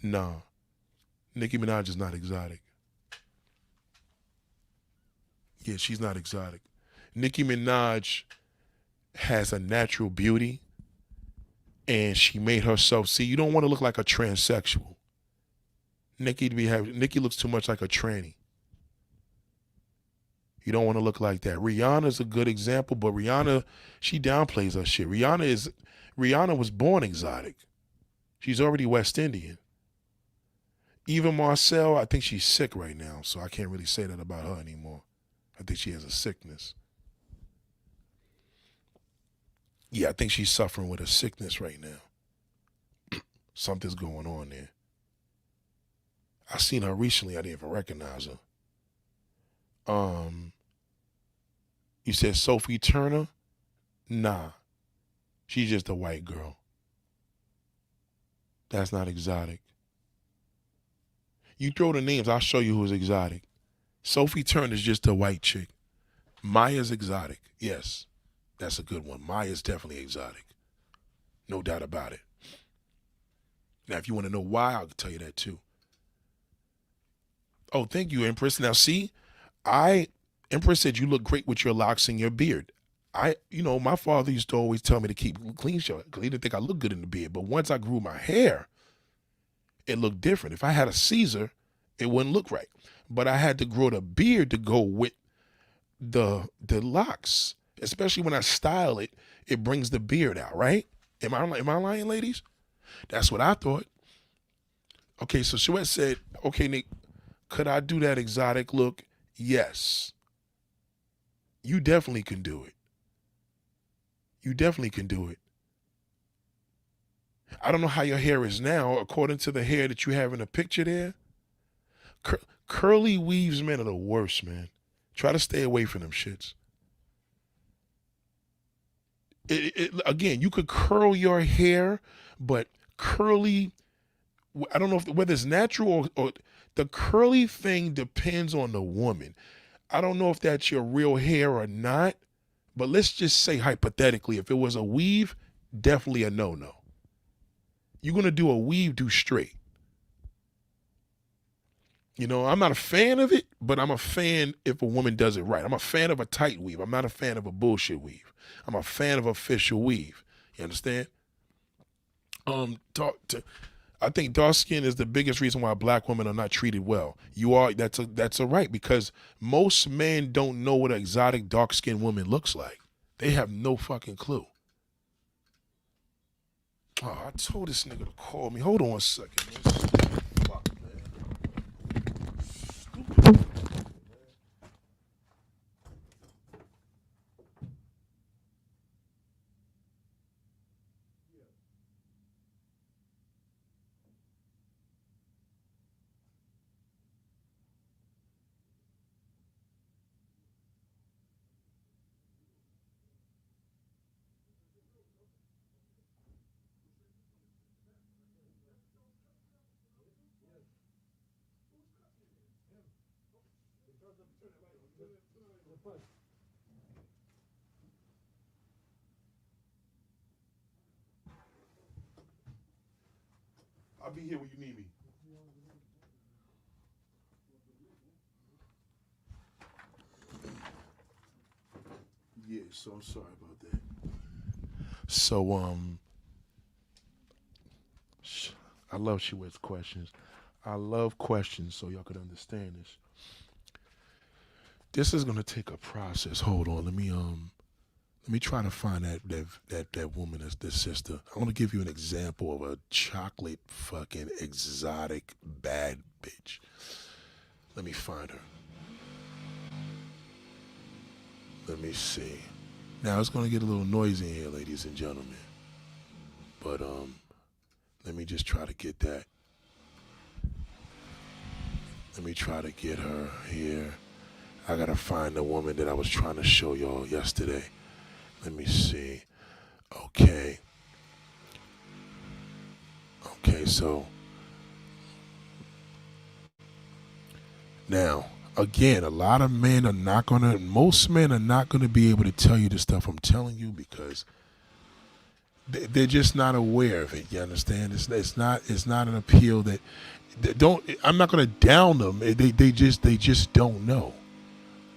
Nah, Nicki Minaj is not exotic. Yeah, she's not exotic. Nicki Minaj has a natural beauty, and she made herself. See, you don't want to look like a transsexual. Nicki looks too much like a tranny. You don't want to look like that. Rihanna's a good example, but Rihanna, she downplays her shit. Rihanna was born exotic. She's already West Indian. Eva Marcel, I think she's sick right now, so I can't really say that about her anymore. I think she has a sickness. Yeah, I think she's suffering with a sickness right now. Something's going on there. I seen her recently. I didn't even recognize her. You said Sophie Turner? Nah, she's just a white girl. That's not exotic. You throw the names, I'll show you who's exotic. Sophie Turner is just a white chick. Maya's exotic. Yes, that's a good one. Maya's definitely exotic. No doubt about it. Now, if you want to know why, I'll tell you that too. Oh, thank you, Empress. Now, see, Empress said you look great with your locks and your beard. My father used to always tell me to keep clean short because he didn't think I looked good in the beard. But once I grew my hair, it looked different. If I had a Caesar, it wouldn't look right. But I had to grow the beard to go with the locks. Especially when I style it, it brings the beard out, right? Am I lying, ladies? That's what I thought. Okay, so Shuette said, okay, Nick, could I do that exotic look? Yes. You definitely can do it. You definitely can do it. I don't know how your hair is now. According to the hair that you have in the picture there, curly weaves, man, are the worst, man. Try to stay away from them shits. Again, you could curl your hair, but curly, I don't know whether it's natural or the curly thing depends on the woman. I don't know if that's your real hair or not, but let's just say hypothetically, if it was a weave, definitely a no-no. You're going to do a weave, do straight. I'm not a fan of it, but I'm a fan if a woman does it right. I'm a fan of a tight weave. I'm not a fan of a bullshit weave. I'm a fan of official weave. You understand? I think dark skin is the biggest reason why black women are not treated well. That's a right, because most men don't know what an exotic dark skinned woman looks like. They have no fucking clue. Oh, I told this nigga to call me. Hold on a second. Fuck, man. Stupid. I'll be here when you need me. Yeah, so I'm sorry about that. So I love she with questions. I love questions, so y'all could understand this. This is gonna take a process. Hold on, let me try to find that woman as the sister. I want to give you an example of a chocolate fucking exotic bad bitch. Let me find her. Let me see. Now it's gonna get a little noisy in here, ladies and gentlemen. But let me just try to get that. Let me try to get her here. I gotta find the woman that I was trying to show y'all yesterday. Let me see. Okay. Okay, so now again, a lot of men are not gonna. Most men are not gonna be able to tell you the stuff I'm telling you because they're just not aware of it. You understand? It's not an appeal that don't. I'm not gonna down them. They just don't know.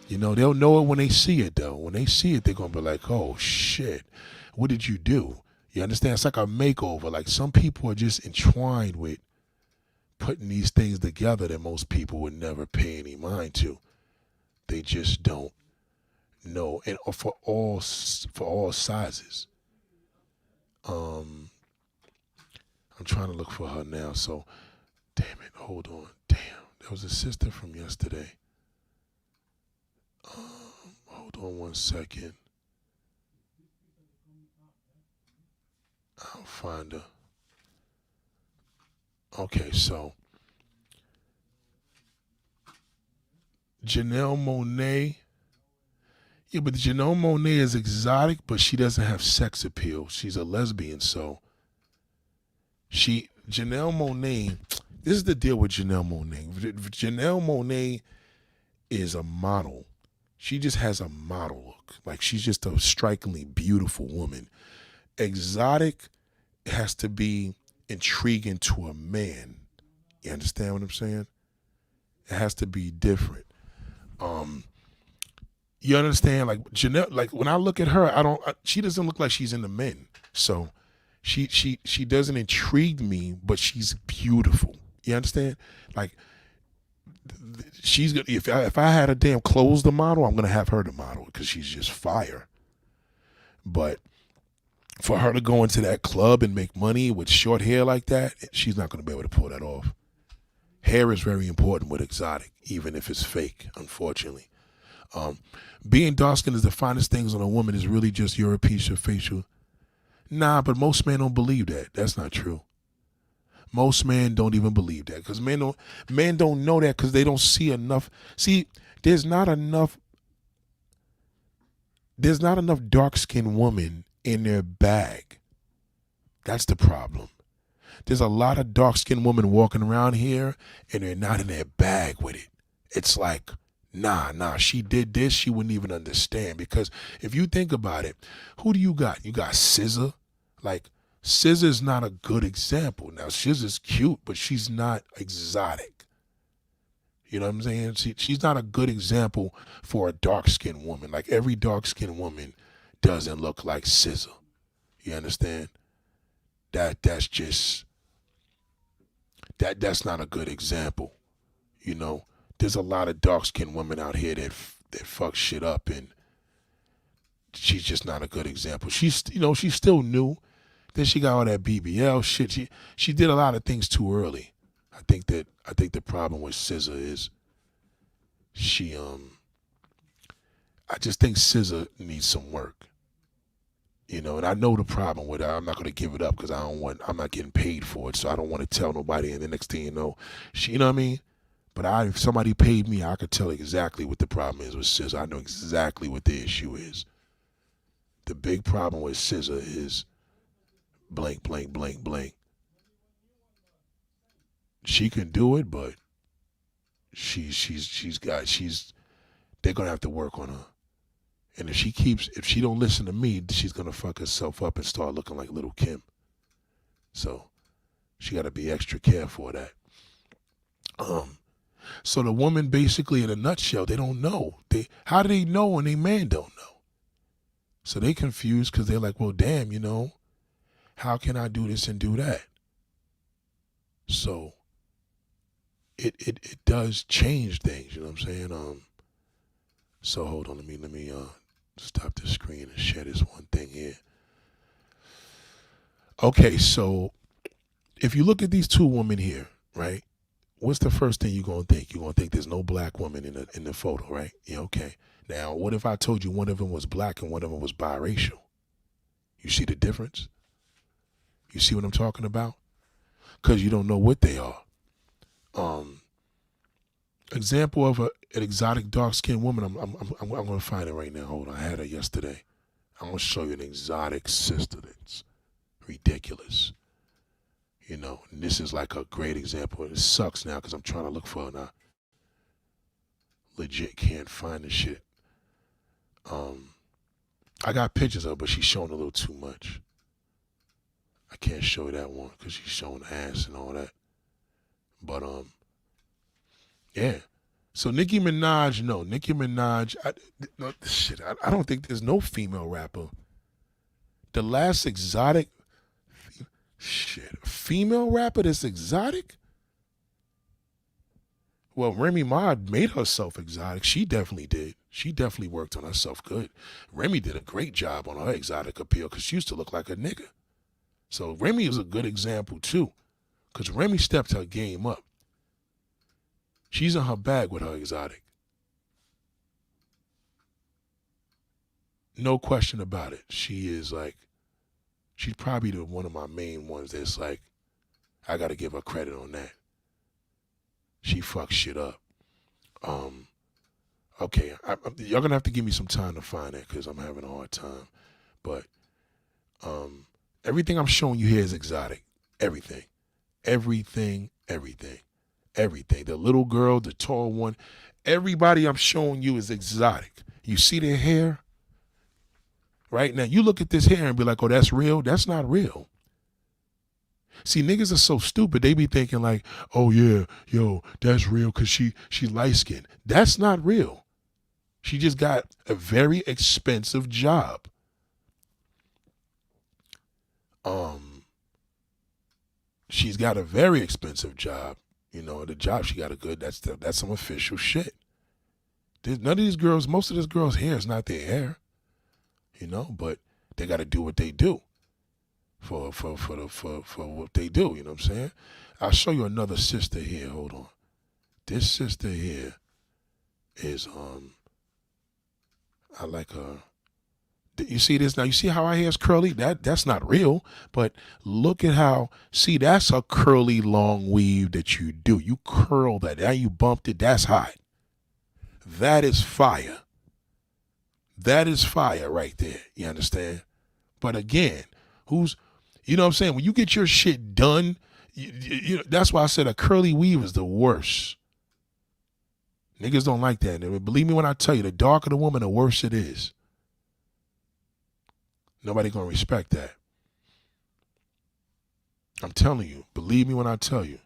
You know, they'll know it when they see it though. When they see it, they're gonna be like, "Oh shit, what did you do?" You understand? It's like a makeover. Like some people are just entwined with putting these things together that most people would never pay any mind to. They just don't know, and for all sizes. Um, I'm trying to look for her now. So, damn it, hold on. Damn, that was a sister from yesterday. Hold on one second. I'll find her. Okay, so Janelle Monáe. Yeah, but Janelle Monáe is exotic, but she doesn't have sex appeal. She's a lesbian, so Janelle Monáe. This is the deal with Janelle Monáe. Janelle Monáe is a model. She just has a model look. Like she's just a strikingly beautiful woman. Exotic has to be intriguing to a man. You understand what I'm saying? It has to be different. You understand? Like Janelle, like when I look at her, she doesn't look like she's into men. So she doesn't intrigue me, but she's beautiful. You understand? Like she's gonna, if I had a damn clothes the model, I'm gonna have her the model because she's just fire. But for her to go into that club and make money with short hair like that, she's not gonna be able to pull that off. Hair is very important with exotic, even if it's fake, unfortunately. Being dark skinned is the finest things on a woman is really just your piece of facial. Nah, but most men don't believe that. That's not true. Most men don't even believe that because men don't know that because they don't see enough. See, there's not enough dark skinned women in their bag. That's the problem. There's a lot of dark skinned women walking around here and they're not in their bag with it. It's like, nah, she did this, she wouldn't even understand. Because if you think about it, who do you got? You got SZA. Like, SZA's not a good example. Now, SZA's cute, but she's not exotic. You know what I'm saying? She's not a good example for a dark-skinned woman. Like, every dark-skinned woman doesn't look like SZA. You understand? That's just, that's not a good example. You know? There's a lot of dark-skinned women out here that fuck shit up, and she's just not a good example. She's still new. Then she got all that BBL shit. She did a lot of things too early. I think the problem with SZA is I just think SZA needs some work. You know, and I know the problem with her. I'm not gonna give it up because I'm not getting paid for it, so I don't want to tell nobody. And the next thing you know, you know what I mean? But if somebody paid me, I could tell exactly what the problem is with SZA. I know exactly what the issue is. The big problem with SZA is blank, blank, blank, blank. She can do it, but they're gonna have to work on her. And if she don't listen to me, she's gonna fuck herself up and start looking like Little Kim. So She got to be extra careful of that. So the woman basically, in a nutshell, they don't know. How do they know when they man don't know? So they confused because they're like, well, damn, how can I do this and do that? So it does change things, you know what I'm saying? So hold on, let me stop the screen and share this one thing here. Okay, so if you look at these two women here, right? What's the first thing you're gonna think? You're gonna think there's no black woman in the photo, right? Yeah, okay. Now, what if I told you one of them was black and one of them was biracial? You see the difference? You see what I'm talking about? Because you don't know what they are. Example of an exotic dark-skinned woman. I'm gonna find it right now. Hold on, I had her yesterday. I'm gonna show you an exotic sister that's ridiculous. And this is like a great example. It sucks now because I'm trying to look for it and I legit can't find the shit. I got pictures of her, but she's showing a little too much. I can't show you that one because she's showing ass and all that. But yeah. So Nicki Minaj, I don't think there's no female rapper. The last exotic female rapper that's exotic? Well, Remy Ma made herself exotic. She definitely did. She definitely worked on herself good. Remy did a great job on her exotic appeal because she used to look like a nigga. So Remy is a good example too because Remy stepped her game up. She's in her bag with her exotic. No question about it. She's probably one of my main ones that's like, I got to give her credit on that. She fucks shit up. Okay, y'all gonna have to give me some time to find that because I'm having a hard time. But everything I'm showing you here is exotic. Everything. The little girl, the tall one, everybody I'm showing you is exotic. You see their hair? Right now, you look at this hair and be like, oh, that's real? That's not real. See, niggas are so stupid. They be thinking like, oh, yeah, yo, that's real because she light-skinned. That's not real. She just got a very expensive job. She's got a very expensive job. The job she got that's some official shit. None of these girls, most of this girl's hair is not their hair. But they got to do what they do for what they do. You know what I'm saying? I'll show you another sister here. Hold on. This sister here is I like her. You see this now? You see how her hair is curly? That's not real. But look at how. See, that's a curly long weave that you do. You curl that. Now you bumped it. That's hot. That is fire. That is fire right there. You understand? But again, you know what I'm saying? When you get your shit done, that's why I said a curly weave is the worst. Niggas don't like that. Believe me when I tell you, the darker the woman, the worse it is. Nobody gonna respect that. I'm telling you. Believe me when I tell you.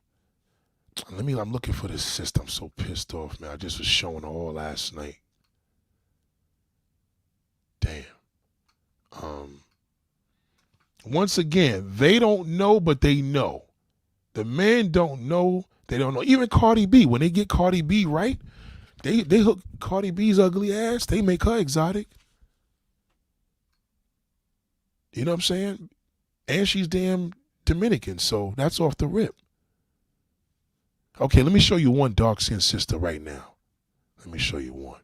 I'm looking for this sister. I'm so pissed off, man. I just was showing her all last night. Damn. Once again, they don't know, but they know. The men don't know. They don't know. Even Cardi B, when they get Cardi B right, they hook Cardi B's ugly ass. They make her exotic. You know what I'm saying? And she's damn Dominican, so that's off the rip. Okay, let me show you one dark-skinned sister right now. Let me show you one.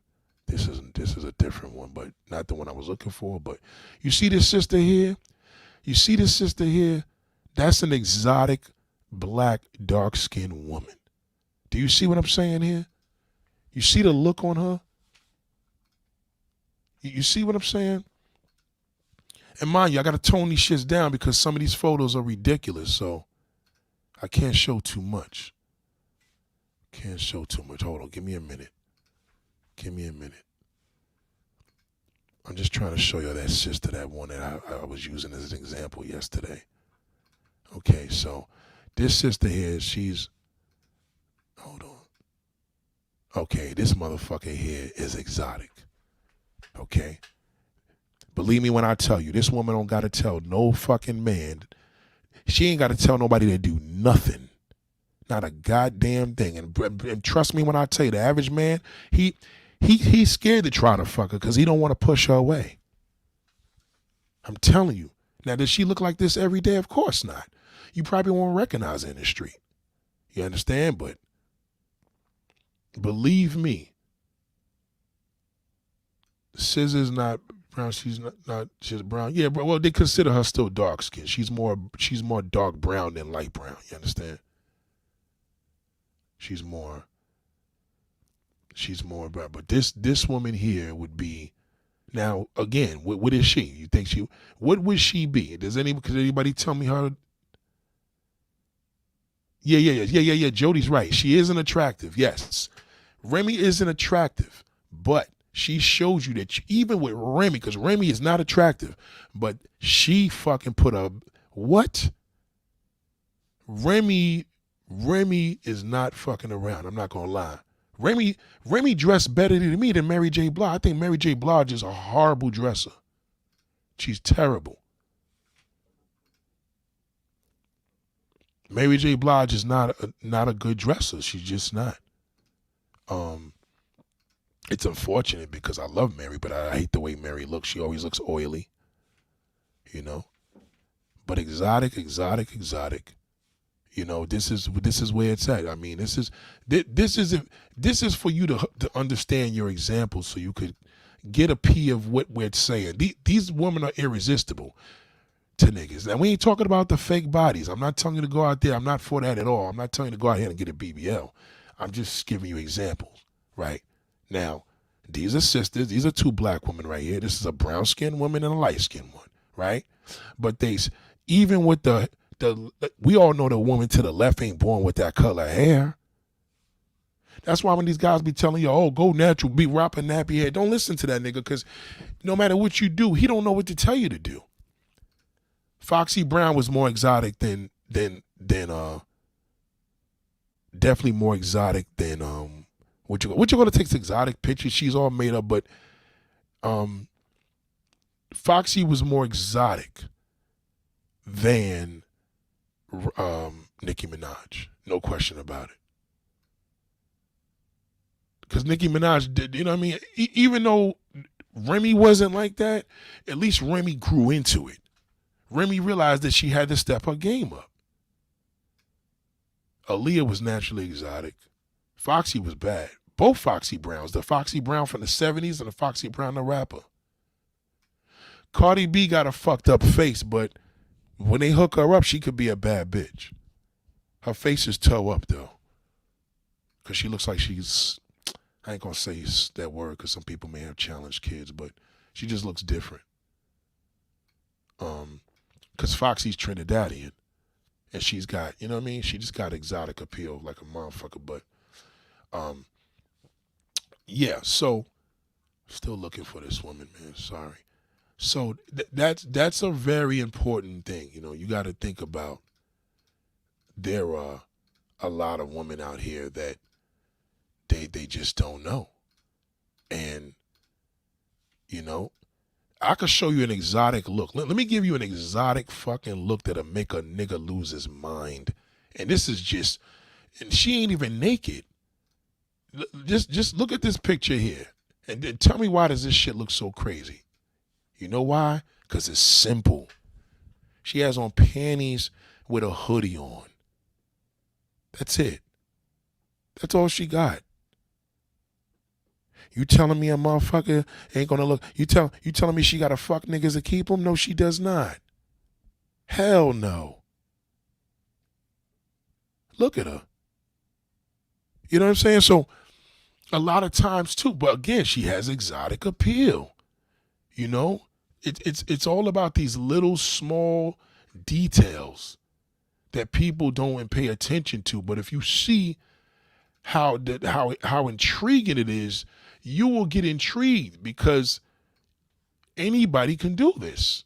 This is a different one, but not the one I was looking for. But you see this sister here? You see this sister here? That's an exotic, black, dark-skinned woman. Do you see what I'm saying here? You see the look on her? You see what I'm saying? And mind you, I got to tone these shits down because some of these photos are ridiculous, so I can't show too much. Hold on, give me a minute. I'm just trying to show you that sister, that one that I was using as an example yesterday. Okay, so This sister here, she's, hold on. Okay, this motherfucker here is exotic. Okay? Believe me when I tell you, this woman don't gotta tell no fucking man. She ain't gotta tell nobody to do nothing. Not a goddamn thing. And trust me when I tell you, the average man, he's scared to try to fuck her because he don't want to push her away. I'm telling you. Now, does she look like this every day? Of course not. You probably won't recognize her in the street. You understand? But believe me, Scissor's not brown. She's not she's brown. Yeah, well, they consider her still dark skinned. She's more dark brown than light brown. You understand? She's more brown. But this woman here would be, now again, what is she? You think what would she be? Could anybody tell me her? Yeah. Jody's right. She isn't attractive. Yes. Remy isn't attractive, but she shows you that even with Remy, because Remy is not attractive, but she fucking put a, what? Remy is not fucking around. I'm not gonna lie. Remy dressed better than me than Mary J. Blige. I think Mary J. Blige is a horrible dresser. She's terrible. Mary J. Blige is not a good dresser. She's just not. It's unfortunate because I love Mary, but I hate the way Mary looks. She always looks oily, you know. But exotic. You know, this is where it's at. I mean, this is for you to understand your example, so you could get a pee of what we're saying. These women are irresistible to niggas. Now, we ain't talking about the fake bodies. I'm not telling you to go out there. I'm not for that at all. I'm not telling you to go out here and get a BBL. I'm just giving you examples, right? Now, these are sisters. These are two black women right here. This is a brown-skinned woman and a light-skinned one, right? But even with we all know the woman to the left ain't born with that color hair. That's why when these guys be telling you, oh, go natural, be rapping nappy hair, don't listen to that nigga, because no matter what you do, he don't know what to tell you to do. Foxy Brown was more exotic than definitely more exotic than what you gonna take exotic pictures. She's all made up, but Foxy was more exotic than Nicki Minaj, no question about it. Because Nicki Minaj did, you know what I mean? Even though Remy wasn't like that, at least Remy grew into it. Remy realized that she had to step her game up. Aaliyah was naturally exotic. Foxy was bad. Both Foxy Browns, the Foxy Brown from the 70s and the Foxy Brown the rapper. Cardi B got a fucked up face, but when they hook her up, she could be a bad bitch. Her face is toe up, though. Because she looks like she's, I ain't going to say that word because some people may have challenged kids, but she just looks different. Because Foxy's Trinidadian. And she's got, you know what I mean? She just got exotic appeal like a motherfucker. But, yeah, so, still looking for this woman, man. Sorry. So that's a very important thing. You know, you got to think about, there are a lot of women out here that they just don't know. And, you know, I could show you an exotic look. Let me give you an exotic fucking look that'll make a nigga lose his mind. And this is just, and she ain't even naked. Just look at this picture here. And then tell me, why does this shit look so crazy? You know why? Because it's simple. She has on panties with a hoodie on. That's it. That's all she got. You telling me a motherfucker ain't gonna look? You telling me she gotta fuck niggas to keep them? No, she does not. Hell no. Look at her. You know what I'm saying? So a lot of times too, but again, she has exotic appeal. You know, it's all about these little small details that people don't pay attention to. But if you see how intriguing it is, you will get intrigued, because anybody can do this.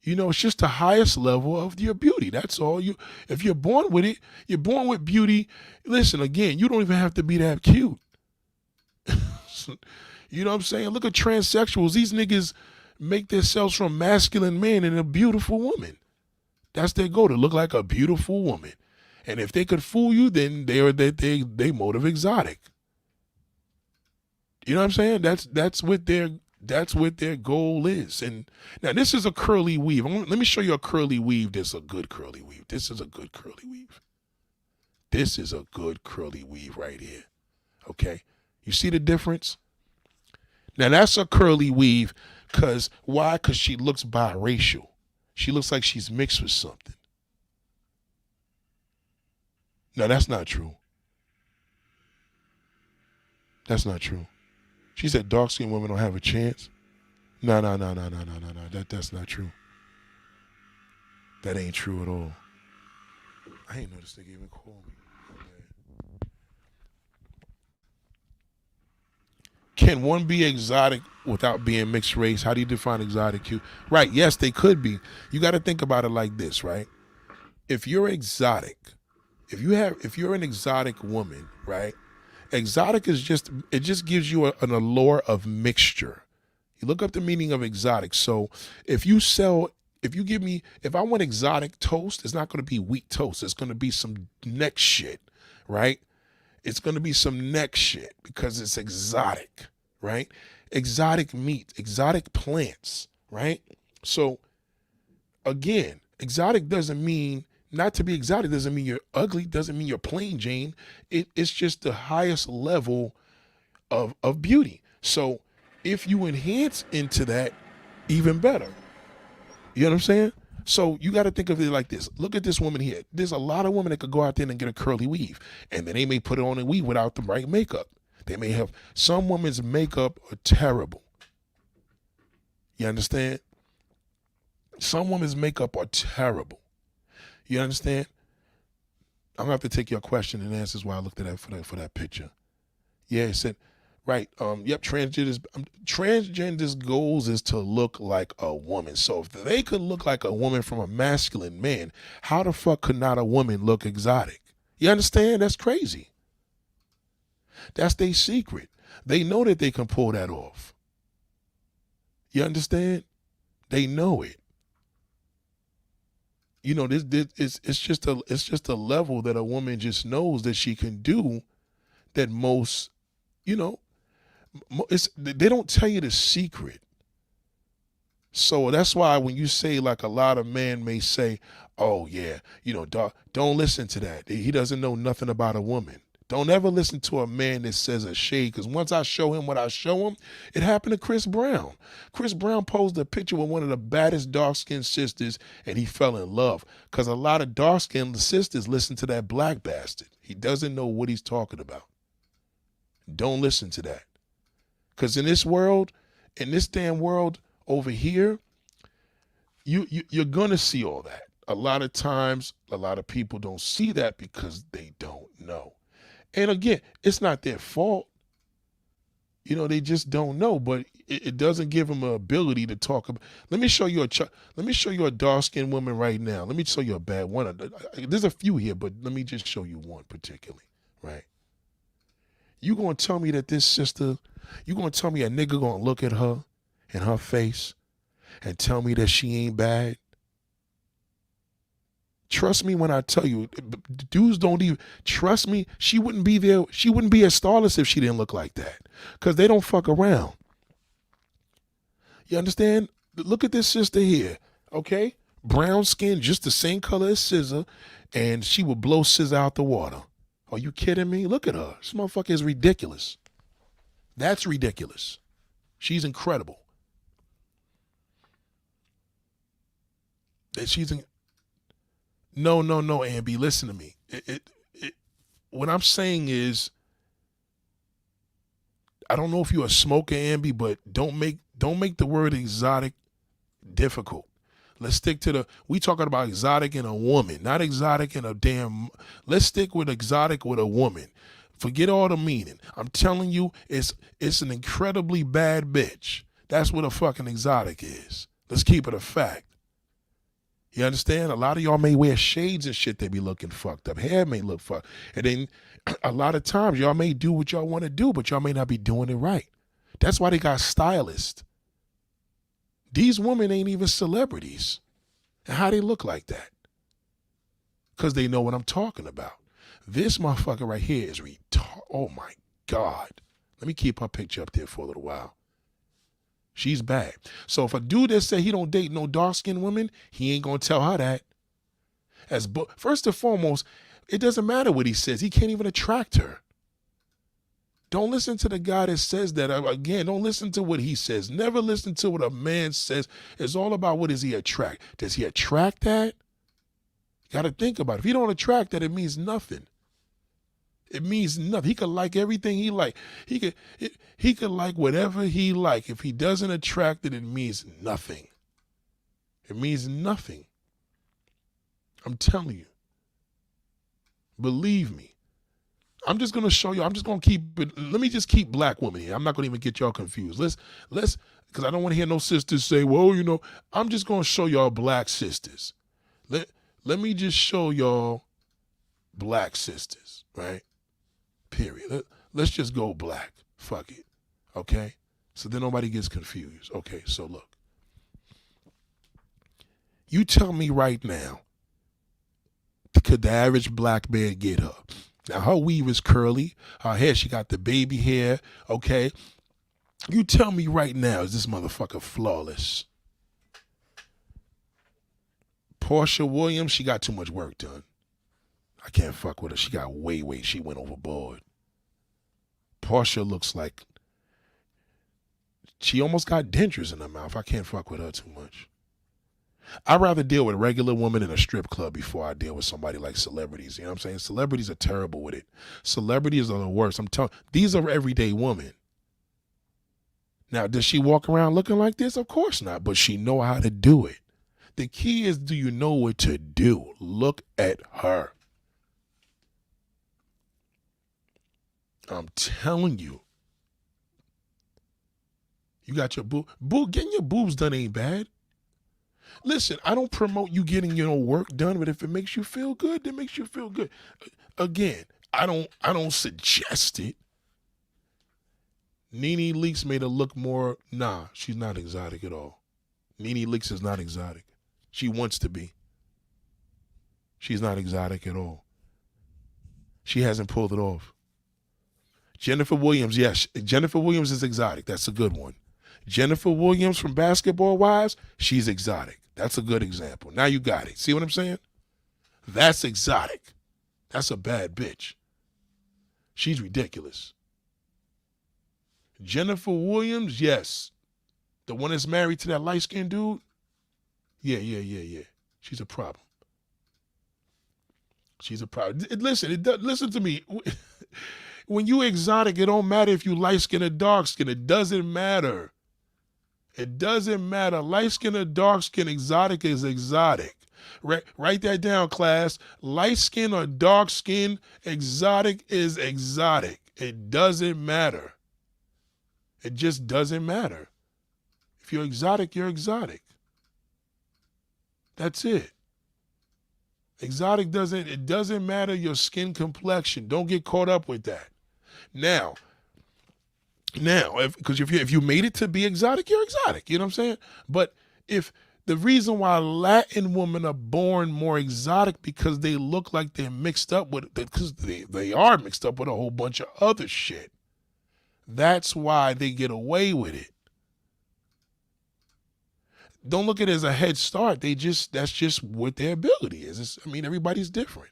You know, it's just the highest level of your beauty. That's all. If you're born with it, you're born with beauty. Listen, again, you don't even have to be that cute. You know what I'm saying? Look at transsexuals. These niggas make themselves from masculine men and a beautiful woman. That's their goal, to look like a beautiful woman. And if they could fool you, then they motive exotic. You know what I'm saying? That's what their goal is. And now this is a curly weave. Let me show you a curly weave. This is a good curly weave. This is a good curly weave. This is a good curly weave right here. Okay? You see the difference? Now that's a curly weave. Why? Because she looks biracial. She looks like she's mixed with something. No, that's not true. That's not true. She said dark-skinned women don't have a chance. No. That's not true. That ain't true at all. I ain't noticed they even called me. Can one be exotic without being mixed race? How do you define exotic? Right, yes, they could be. You got to think about it like this, right? If you're exotic, if you're an exotic woman, right? Exotic is it just gives you an allure of mixture. You look up the meaning of exotic. So if I want exotic toast, it's not going to be wheat toast. It's going to be some neck shit, right? It's going to be some neck shit because it's exotic, right? Exotic meat, exotic plants, right? So again, exotic doesn't mean, not to be exotic doesn't mean you're ugly, doesn't mean you're plain Jane. It's just the highest level of beauty. So if you enhance into that, even better. You know what I'm saying? So you got to think of it like this. Look at this woman here. There's a lot of women that could go out there and get a curly weave, and then they may put it on a weave without the right makeup. They may have, some women's makeup are terrible. You understand? Some women's makeup are terrible. You understand? I'm going to have to take your question and answers while I looked at that for that picture. Yeah, it said, right, yep, transgender's goals is to look like a woman. So if they could look like a woman from a masculine man, how the fuck could not a woman look exotic? You understand? That's crazy. That's their secret. They know that they can pull that off. You understand? They know it. You know, it's just a level that a woman just knows that she can do that most, you know, they don't tell you the secret. So that's why when you say, like, a lot of men may say, oh yeah, you know, don't listen to that. He doesn't know nothing about a woman. Don't ever listen to a man that says a shade, because once I show him what I show him, it happened to Chris Brown. Chris Brown posed a picture with one of the baddest dark-skinned sisters, and he fell in love, because a lot of dark-skinned sisters listen to that black bastard. He doesn't know what he's talking about. Don't listen to that. Because in this world, in this damn world over here, you're going to see all that. A lot of times, a lot of people don't see that because they don't know. And again, it's not their fault. You know, they just don't know, but it doesn't give them an ability to talk about. Let me show you a dark-skinned woman right now. Let me show you a bad one. There's a few here, but let me just show you one particularly, right? You gonna tell me that this sister, you gonna tell me a nigga gonna look at her in her face and tell me that she ain't bad? Trust me when I tell you, dudes don't even, trust me, she wouldn't be there. She wouldn't be as starless if she didn't look like that, because they don't fuck around. You understand? Look at this sister here, okay? Brown skin, just the same color as SZA, and she would blow SZA out the water. Are you kidding me? Look at her. This motherfucker is ridiculous. That's ridiculous. She's incredible. No, Ambi, listen to me. What I'm saying is, I don't know if you're a smoker, Ambi, but don't make the word exotic difficult. Let's stick to we talking about exotic in a woman, not exotic in a damn, let's stick with exotic with a woman. Forget all the meaning. I'm telling you, it's an incredibly bad bitch. That's what a fucking exotic is. Let's keep it a fact. You understand? A lot of y'all may wear shades and shit. They be looking fucked up. Hair may look fucked. And then a lot of times y'all may do what y'all want to do, but y'all may not be doing it right. That's why they got stylists. These women ain't even celebrities. And how they look like that? Because they know what I'm talking about. This motherfucker right here is retarded. Oh my God. Let me keep her picture up there for a little while. She's bad. So if a dude that say he don't date no dark-skinned women, he ain't going to tell her that. First and foremost, it doesn't matter what he says. He can't even attract her. Don't listen to the guy that says that. Again, don't listen to what he says. Never listen to what a man says. It's all about what does he attract. Does he attract that? You got to think about it. If he don't attract that, it means nothing. It means nothing. He could like everything he like. He could like whatever he like. If he doesn't attract it, it means nothing. It means nothing. I'm telling you. Believe me. I'm just going to show you. I'm just going to keep it. Let me just keep black women here. I'm not going to even get y'all confused. Let's, because I don't want to hear no sisters say, well, you know, I'm just going to show y'all black sisters. Let me just show y'all black sisters, right? Period. Let's just go black. Fuck it. Okay? So then nobody gets confused. Okay, so look. You tell me right now, could the average black man get her? Now, her weave is curly. Her hair, she got the baby hair. Okay? You tell me right now, is this motherfucker flawless? Portia Williams, she got too much work done. I can't fuck with her. She got she went overboard. Portia looks like she almost got dentures in her mouth. I can't fuck with her too much. I'd rather deal with a regular woman in a strip club before I deal with somebody like celebrities. You know what I'm saying? Celebrities are terrible with it. Celebrities are the worst. I'm telling you, these are everyday women. Now, does she walk around looking like this? Of course not, but she know how to do it. The key is, do you know what to do? Look at her. I'm telling you. You got your getting your boobs done ain't bad. Listen, I don't promote you getting your work done, but if it makes you feel good, then makes you feel good. Again, I don't suggest it. Nene Leakes made her look more. Nah, she's not exotic at all. Nene Leakes is not exotic. She wants to be. She's not exotic at all. She hasn't pulled it off. Jennifer Williams, yes. Jennifer Williams is exotic. That's a good one. Jennifer Williams from Basketball Wives, she's exotic. That's a good example. Now you got it. See what I'm saying? That's exotic. That's a bad bitch. She's ridiculous. Jennifer Williams, yes. The one that's married to that light-skinned dude? Yeah. She's a problem. She's a problem. Listen to me. When you exotic, it don't matter if you light-skinned or dark-skinned. It doesn't matter. It doesn't matter. Light-skinned or dark-skinned, exotic is exotic. Write that down, class. Light-skinned or dark-skinned, exotic is exotic. It doesn't matter. It just doesn't matter. If you're exotic, you're exotic. That's it. Exotic doesn't matter your skin complexion. Don't get caught up with that. Now, because if you made it to be exotic, you're exotic. You know what I'm saying? But if the reason why Latin women are born more exotic because they look like they're mixed up with, because they are mixed up with a whole bunch of other shit. That's why they get away with it. Don't look at it as a head start. That's just what their ability is. Everybody's different.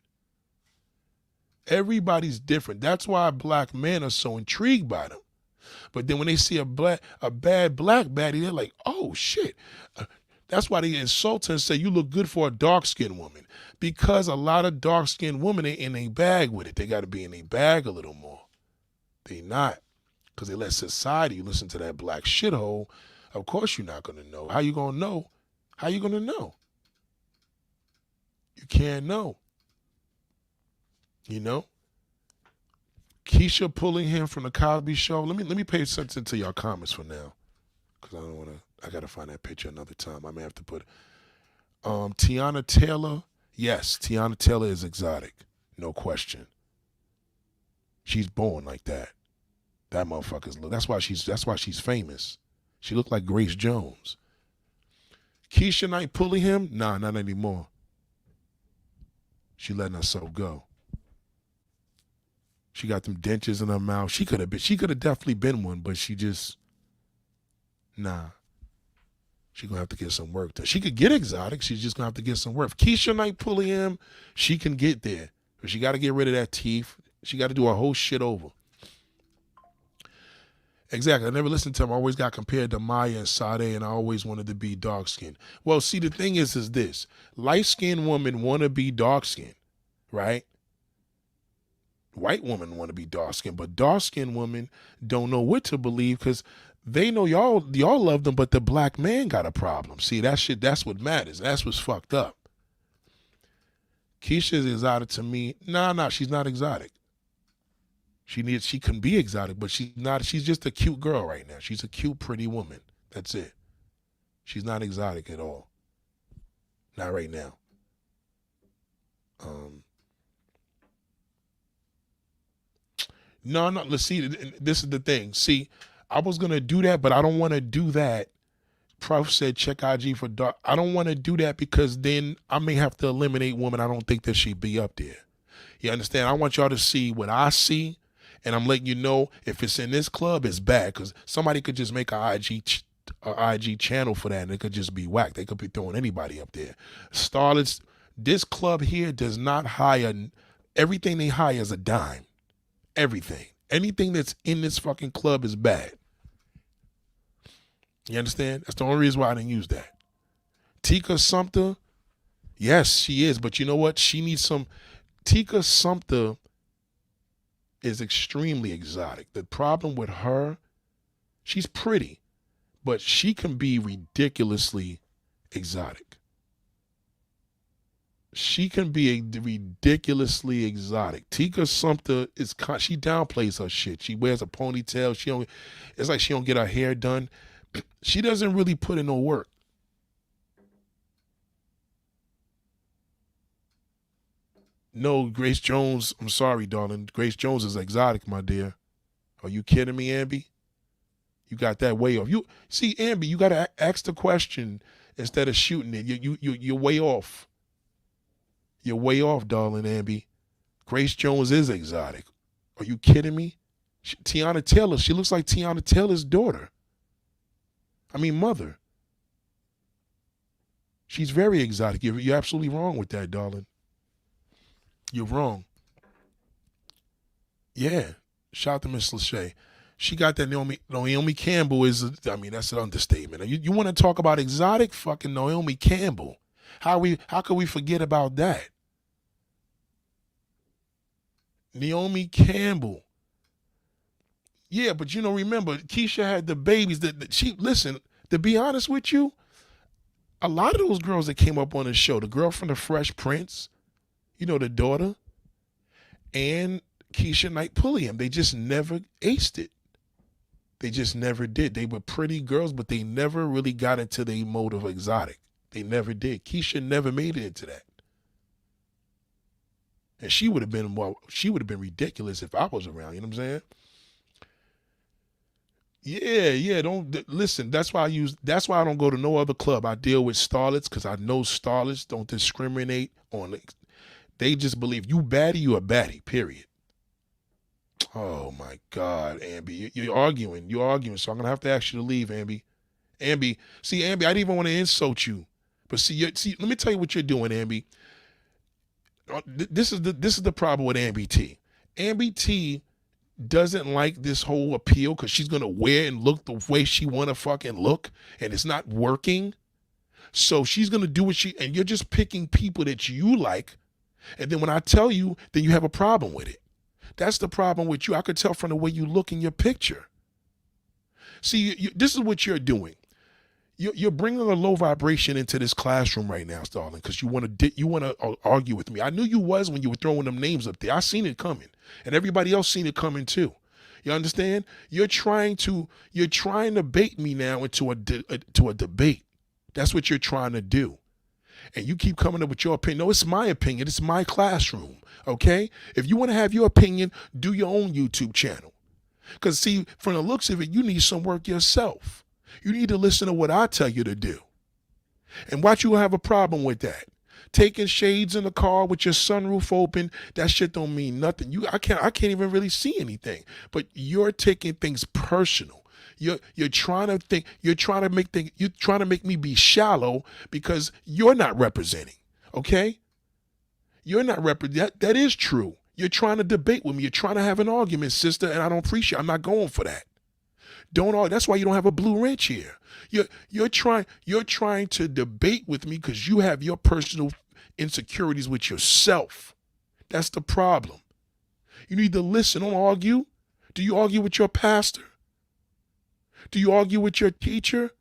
Everybody's different. That's why black men are so intrigued by them. But then when they see a bad black baddie, they're like, oh shit. That's why they insult her and say, you look good for a dark-skinned woman. Because a lot of dark-skinned women ain't in a bag with it. They got to be in a bag a little more. They not. Because they let society listen to that black shithole. Of course you're not going to know. How you going to know? How you going to know? You can't know. You know? Keisha Pullingham from the Cosby Show. Let me pay attention to y'all comments for now. Because I got to find that picture another time. I may have to put Tiana Taylor, yes, Tiana Taylor is exotic, no question. She's born like that. That motherfucker's look. That's why she's famous. She looked like Grace Jones. Keisha Knight pulling him? Nah, not anymore. She letting herself go. She got them dentures in her mouth. She could have definitely been one, but she just, nah. She gonna have to get some work done. She could get exotic. She's just gonna have to get some work. If Keisha Knight pulling him, she can get there. But she got to get rid of that teeth. She got to do her whole shit over. Exactly. I never listened to him. I always got compared to Maya and Sade, and I always wanted to be dark-skinned. Well, see, the thing is this. Light-skinned women want to be dark-skinned, right? White women want to be dark-skinned, but dark-skinned women don't know what to believe because they know y'all love them, but the black man got a problem. See, that's what matters. That's what's fucked up. Keisha is exotic to me. Nah, she's not exotic. She can be exotic, but she's not. She's just a cute girl right now. She's a cute, pretty woman. That's it. She's not exotic at all. Not right now. No. Let's see. This is the thing. See, I was gonna do that, but I don't want to do that. Prof said check IG for dark. I don't want to do that because then I may have to eliminate women I don't think that she'd be up there. You understand? I want y'all to see what I see. And I'm letting you know if it's in this club, it's bad because somebody could just make a IG channel for that and it could just be whack. They could be throwing anybody up there. Starlets, this club here does not hire, everything they hire is a dime. Everything. Anything that's in this fucking club is bad. You understand? That's the only reason why I didn't use that. Tika Sumpter, yes, she is. But you know what? She needs some. Tika Sumpter is extremely exotic. The problem with her, she's pretty, but she can be ridiculously exotic. She can be ridiculously exotic. Tika Sumpter she downplays her shit. She wears a ponytail. It's like she don't get her hair done. She doesn't really put in no work. No, Grace Jones, I'm sorry, darling. Grace Jones is exotic, my dear. Are you kidding me, Ambi? You got that way off. You see, Ambi, you gotta ask the question instead of shooting it. You're way off. You're way off, darling Ambi. Grace Jones is exotic. Are you kidding me? Tiana Taylor, she looks like Tiana Taylor's daughter. Mother. She's very exotic. You're absolutely wrong with that, darling. You're wrong. Yeah. Shout out to Miss Lachey. She got that Naomi Campbell that's an understatement. You want to talk about exotic? Fucking Naomi Campbell. How could we forget about that? Naomi Campbell. Yeah, but remember, Keisha had the babies listen, to be honest with you, a lot of those girls that came up on the show, the girl from the Fresh Prince, the daughter, and Keisha Knight Pulliam, they just never aced it. They just never did. They were pretty girls, but they never really got into the mode of exotic. They never did. Keisha never made it into that. And she would have been ridiculous if I was around, you know what I'm saying? Yeah, don't listen. That's why I don't go to no other club. I deal with starlets because I know starlets don't discriminate on it. They just believe you baddie, you a baddie, period. Oh my God, Ambi, you're arguing, so I'm gonna have to ask you to leave, Ambi. Ambi, I didn't even want to insult you, but see, let me tell you what you're doing, Ambi. This is the problem with Ambi T. Ambi T doesn't like this whole appeal because she's gonna wear and look the way she wanna fucking look, and it's not working. So she's gonna do and you're just picking people that you like, and then when I tell you, then you have a problem with it. That's the problem with you. I could tell from the way you look in your picture. See, this is what you're doing. You're bringing a low vibration into this classroom right now, darling, because you want to argue with me. I knew you was when you were throwing them names up there. I seen it coming, and everybody else seen it coming too. You understand? You're trying to bait me now into a debate. That's what you're trying to do. And you keep coming up with your opinion. No, it's my opinion. It's my classroom. Okay? If you want to have your opinion, do your own YouTube channel. Because, see, from the looks of it, you need some work yourself. You need to listen to what I tell you to do. And watch you have a problem with that. Taking shades in the car with your sunroof open, that shit don't mean nothing. I can't even really see anything. But you're taking things personal. You're trying to think, you're trying to make me be shallow because you're not representing. Okay? You're not that is true. You're trying to debate with me. You're trying to have an argument, sister, and I don't appreciate it. I'm not going for that. That's why you don't have a blue wrench here. You're trying to debate with me because you have your personal insecurities with yourself. That's the problem. You need to listen, don't argue. Do you argue with your pastor? Do you argue with your teacher?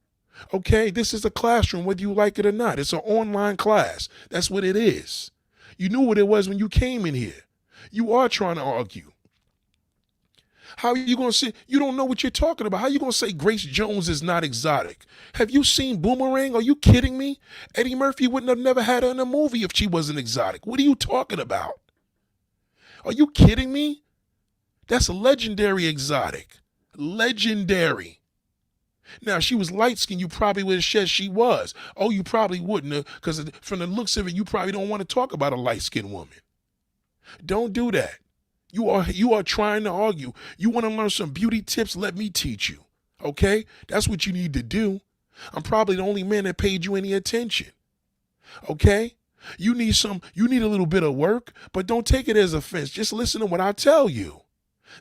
Okay, this is a classroom, whether you like it or not. It's an online class. That's what it is. You knew what it was when you came in here. You are trying to argue. How are you going to say, you don't know what you're talking about? How are you going to say Grace Jones is not exotic? Have you seen Boomerang? Are you kidding me? Eddie Murphy wouldn't have never had her in a movie if she wasn't exotic. What are you talking about? Are you kidding me? That's a legendary exotic. Legendary. Now, if she was light-skinned, you probably would have said she was. Oh, you probably wouldn't have, because from the looks of it, you probably don't want to talk about a light-skinned woman. Don't do that. You are trying to argue. You want to learn some beauty tips? Let me teach you. Okay? That's what you need to do. I'm probably the only man that paid you any attention. Okay? You need a little bit of work, but don't take it as offense. Just listen to what I tell you.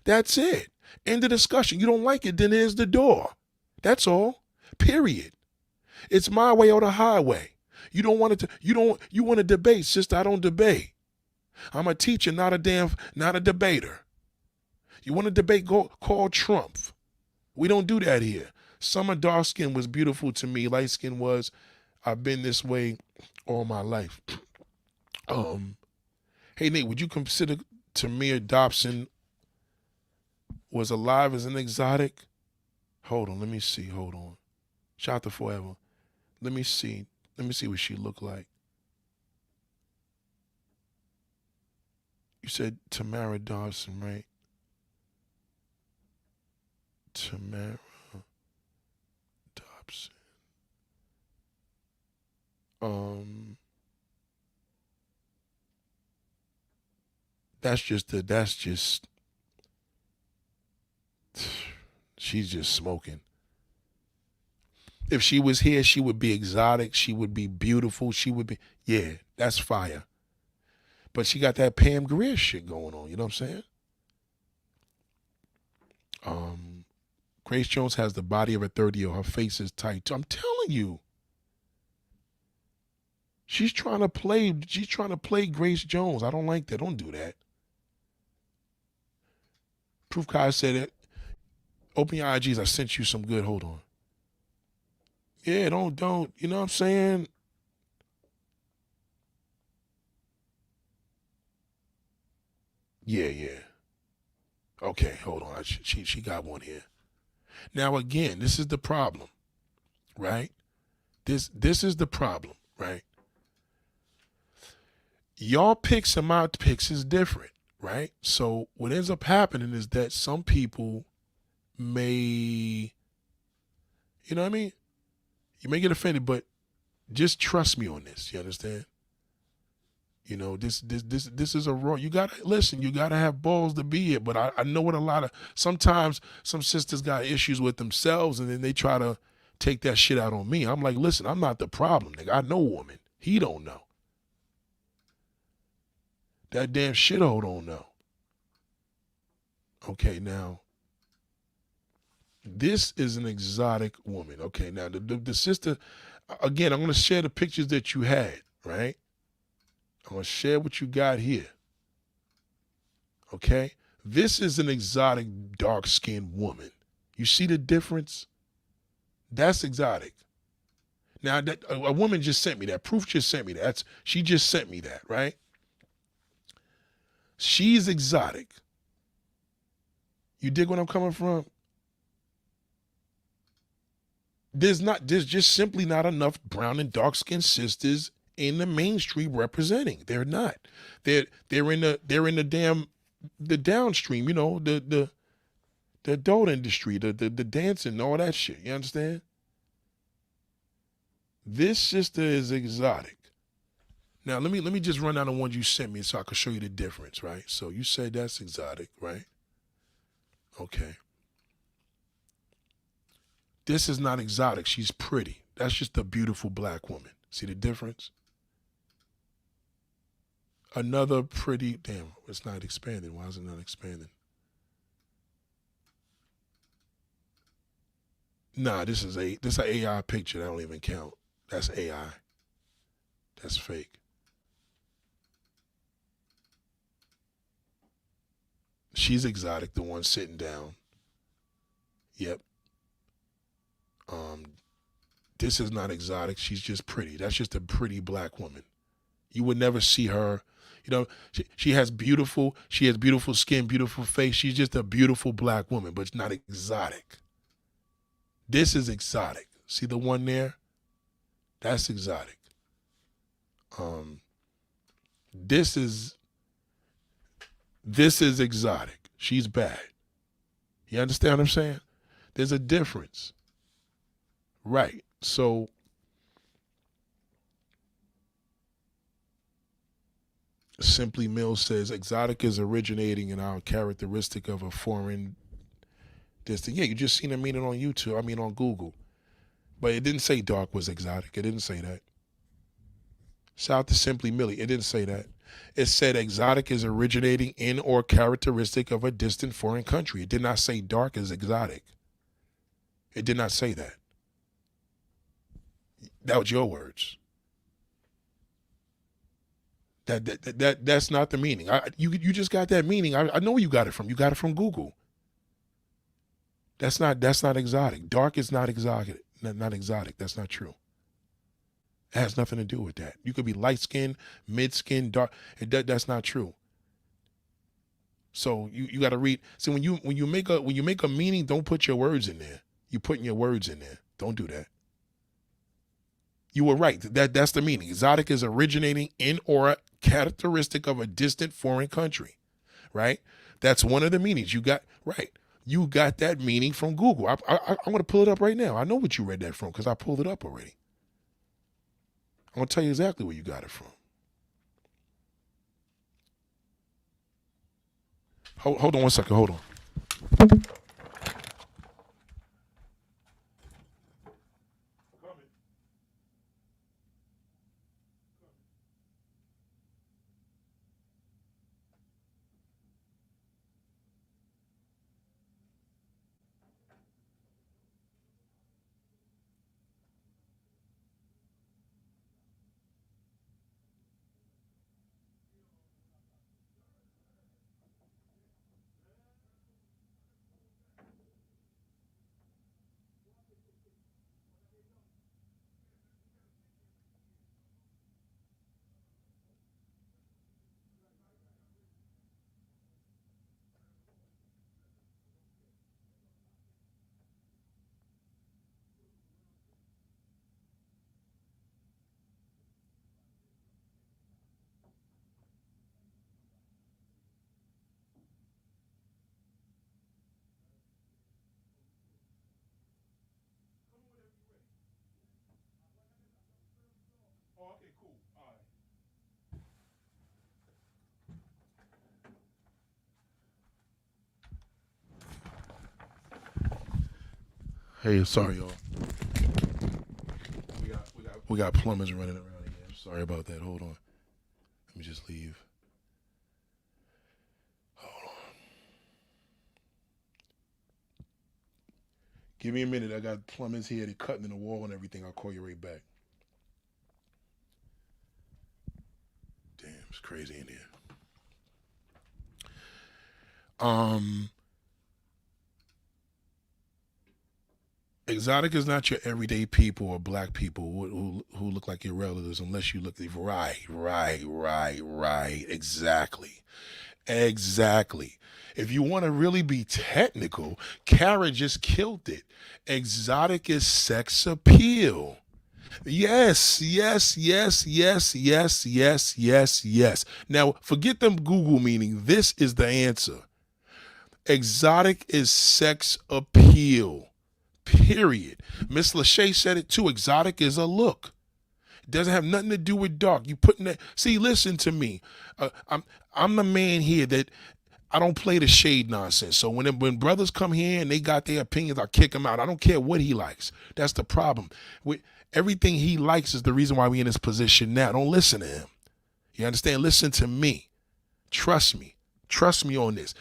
That's it. End of discussion. You don't like it, then there's the door. That's all. Period. It's my way or the highway. You want to debate, sister. I don't debate. I'm a teacher, not a debater. You want to debate, call Trump. We don't do that here. Summer dark skin was beautiful to me. Light skin was, I've been this way all my life. Hey Nate, would you consider Tamir Dobson was alive as an exotic? Hold on, let me see. Hold on. Shout out to Forever. Let me see what she looked like. You said Tamara Dawson, right? Tamara Dobson. That's just she's just smoking. If she was here, she would be exotic. She would be beautiful. Yeah, that's fire. But she got that Pam Grier shit going on. You know what I'm saying? Grace Jones has the body of a 30-year-old. Her face is tight. I'm telling you. She's trying to play Grace Jones. I don't like that. Don't do that. Proof Kai said it. Open your IGs. I sent you some good. Hold on. Yeah, don't. You know what I'm saying? Yeah. Okay, hold on. She got one here. Now again, this is the problem, right? This is the problem, right? Y'all picks and my picks is different, right? So what ends up happening is that some people may, you know what I mean? You may get offended, but just trust me on this. You understand? You know, this is a raw. You gotta listen. You gotta have balls to be it. But I know what sometimes some sisters got issues with themselves, and then they try to take that shit out on me. I'm like, listen, I'm not the problem, nigga. I know woman. He don't know. That damn shithole don't know. Okay, now this is an exotic woman. Okay, now the sister. Again, I'm gonna share the pictures that you had, right? I'm going to share what you got here. Okay? This is an exotic, dark-skinned woman. You see the difference? That's exotic. Now, a woman just sent me that. Proof just sent me that. She just sent me that, right? She's exotic. You dig where I'm coming from? There's just simply not enough brown and dark-skinned sisters in the mainstream representing. They're not. They're in the downstream, the adult industry, the dancing, all that shit. You understand? This sister is exotic. Now let me just run down the ones you sent me so I can show you the difference, right? So you said that's exotic, right? Okay. This is not exotic. She's pretty. That's just a beautiful black woman. See the difference? Another pretty, damn, it's not expanding. Why is it not expanding? Nah, this is an AI picture. That don't even count. That's AI. That's fake. She's exotic, the one sitting down. Yep. Um, this is not exotic. She's just pretty. That's just a pretty black woman. You would never see her. She has beautiful skin, beautiful face. She's just a beautiful black woman, but it's not exotic. This is exotic. See the one there? That's exotic. This is exotic. She's bad. You understand what I'm saying? There's a difference. Right. So Simply Mills says exotic is originating in our characteristic of a foreign distant. Yeah, you just seen a meaning on YouTube. I mean on Google. But it didn't say dark was exotic. It didn't say that. Shout out to Simply Millie. It didn't say that. It said exotic is originating in or characteristic of a distant foreign country. It did not say dark is exotic. It did not say that. That was your words. That's not the meaning. You just got that meaning. I know where you got it from. You got it from Google. That's not exotic. Dark is not exotic. Not exotic. That's not true. It has nothing to do with that. You could be light skin, mid skin, dark. That's not true. So you got to read. So when you make a meaning, don't put your words in there. You're putting your words in there. Don't do that. You were right. That's the meaning. Exotic is originating in or characteristic of a distant foreign country, right? That's one of the meanings you got. Right. You got that meaning from Google. I'm going to pull it up right now. I know what you read that from because I pulled it up already. I'm going to tell you exactly where you got it from. Hold on one second. Hold on. Oh, okay, cool. All right. Hey, sorry, y'all. We got plumbers running around here. Sorry about that. Hold on. Let me just leave. Hold on. Give me a minute. I got plumbers here. They're cutting in the wall and everything. I'll call you right back. Damn, it's crazy in here. Exotic is not your everyday people or black people who look like your relatives unless you look right. Exactly. If you want to really be technical, Kara just killed it. Exotic is sex appeal. Yes, yes, yes, yes, yes, yes, yes, yes. Now, forget them Google meaning. This is the answer. Exotic is sex appeal. Period. Miss Lachey said it too. Exotic is a look. It doesn't have nothing to do with dark. You putting that. See, listen to me. I'm the man here that I don't play the shade nonsense. So when brothers come here and they got their opinions, I kick them out. I don't care what he likes. That's the problem. With everything he likes is the reason why we in this position now. Don't listen to him. You understand? Listen to me. Trust me. Trust me on this.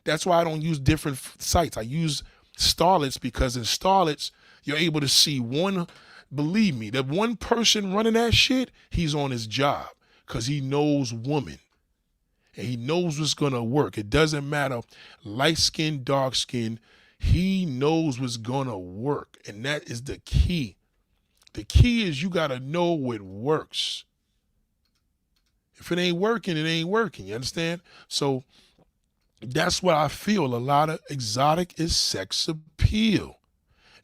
That's why I don't use different sites. I use Starlets because in Starlets, you're able to see one, believe me, that one person running that shit, he's on his job because he knows woman and he knows what's going to work. It doesn't matter light skin, dark skin. He knows what's going to work. And that is the key. The key is you got to know what works. If it ain't working, it ain't working. You understand? So that's what I feel. A lot of exotic is sex appeal.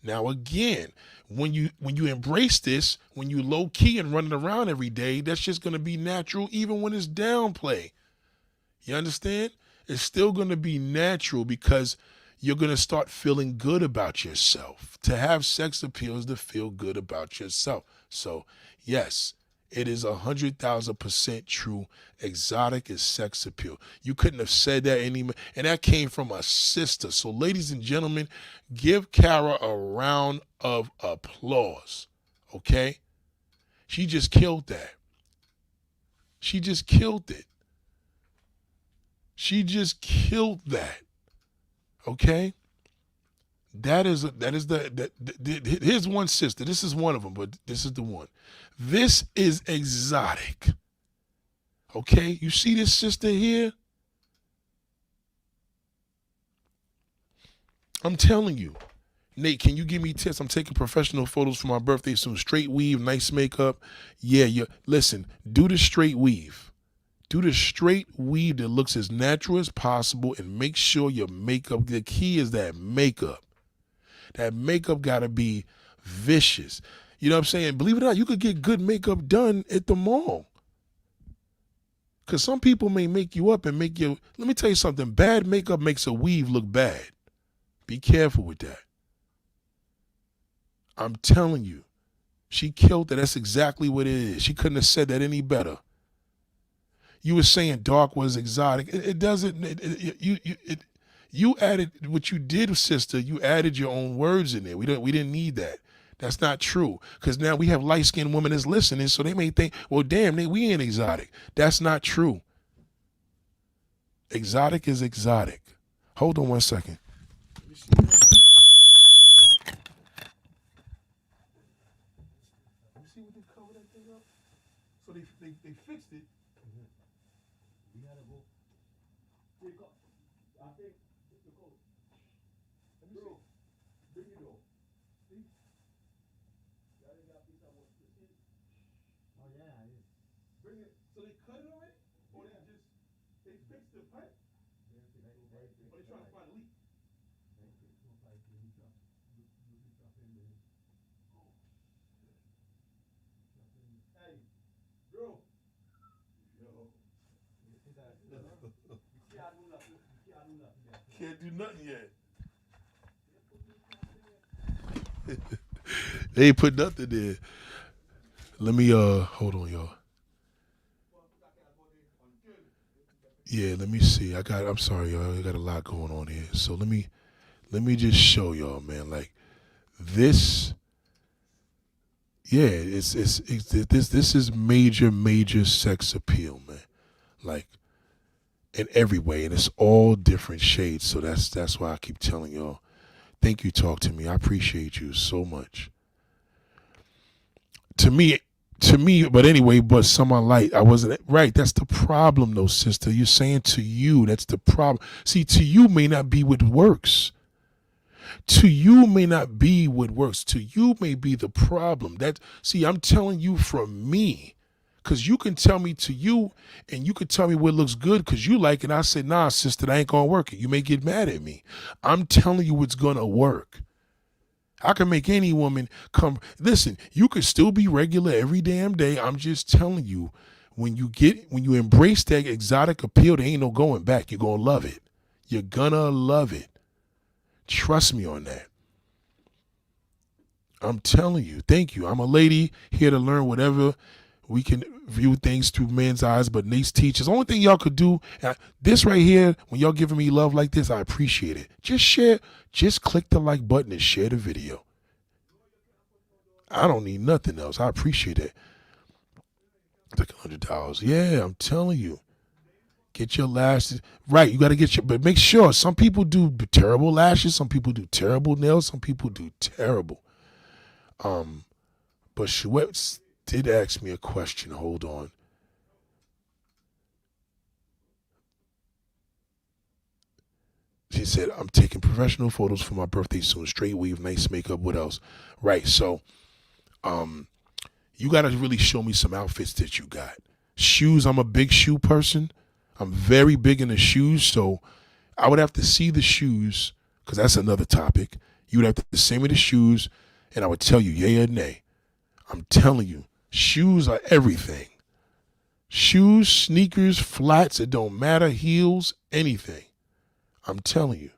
Now again, when you embrace this, when you low key and running around every day, that's just gonna be natural even when it's downplay. You understand? It's still gonna be natural because you're gonna start feeling good about yourself. To have sex appeal is to feel good about yourself. So yes, it is 100,000% true. Exotic is sex appeal. You couldn't have said that anymore. And that came from a sister. So ladies and gentlemen, give Kara a round of applause. Okay? She just killed that. She just killed it. She just killed that. Okay? Here's one sister. This is one of them, but this is the one. This is exotic. Okay, you see this sister here? I'm telling you. Nate, can you give me tips? I'm taking professional photos for my birthday soon. Straight weave, nice makeup. Yeah. Listen, do the straight weave. Do the straight weave that looks as natural as possible and make sure your makeup, the key is that makeup. That makeup got to be vicious. You know what I'm saying? Believe it or not, you could get good makeup done at the mall. Because some people may make you up and make you, let me tell you something, bad makeup makes a weave look bad. Be careful with that. I'm telling you, she killed it. That's exactly what it is. She couldn't have said that any better. You were saying dark was exotic. It doesn't, you added what you did, sister. You added your own words in there. We didn't need that. That's not true. Because now we have light-skinned women that's listening, so they may think, well, damn, we ain't exotic. That's not true. Exotic is exotic. Hold on one second. Let me see that. You see what they covered that thing up? So they fixed it. We gotta go. I think it's the code. Bro, bring it on. See? Y'all ain't got a piece I want to see. Oh yeah, it is. Bring it. So they cut it already? Or they fixed the pipe? Or they trying to find a leak? Hey, bro. Yo. Can't do nothing yet. They ain't put nothing there. Let me hold on, y'all. Yeah, let me see. I'm sorry, y'all. I got a lot going on here. So let me just show y'all, man. Like this, yeah, it's this is major sex appeal, man. Like in every way, and it's all different shades. So that's why I keep telling y'all. Thank you, talk to me. I appreciate you so much. To me, but anyway, but some are light. I wasn't right. That's the problem, though, sister. You're saying to you, that's the problem. See, to you may not be what works. To you may not be what works. To you may be the problem. See, I'm telling you from me. Because you can tell me to you, and you can tell me what looks good because you like it. And I say, nah, sister, that ain't going to work. You may get mad at me. I'm telling you what's going to work. I can make any woman come. Listen, you could still be regular every damn day. I'm just telling you, when you embrace that exotic appeal, there ain't no going back. You're gonna love it. You're gonna love it. Trust me on that. I'm telling you. Thank you. I'm a lady here to learn whatever we can view things through men's eyes, but Nate's teaches. Only thing y'all could do, this right here, when y'all giving me love like this, I appreciate it. Just share, just click the like button and share the video. I don't need nothing else. I appreciate it. It's like $100. Yeah, I'm telling you. Get your lashes right. You got to get but make sure. Some people do terrible lashes. Some people do terrible nails. Some people do terrible. But Shuette did ask me a question. Hold on. She said, I'm taking professional photos for my birthday soon. Straight weave, nice makeup. What else? Right. So, you got to really show me some outfits that you got. Shoes. I'm a big shoe person. I'm very big into shoes. So I would have to see the shoes, because that's another topic. You would have to send me the shoes and I would tell you yay or nay. I'm telling you, shoes are everything. Shoes, sneakers, flats, it don't matter, heels, anything. I'm telling you.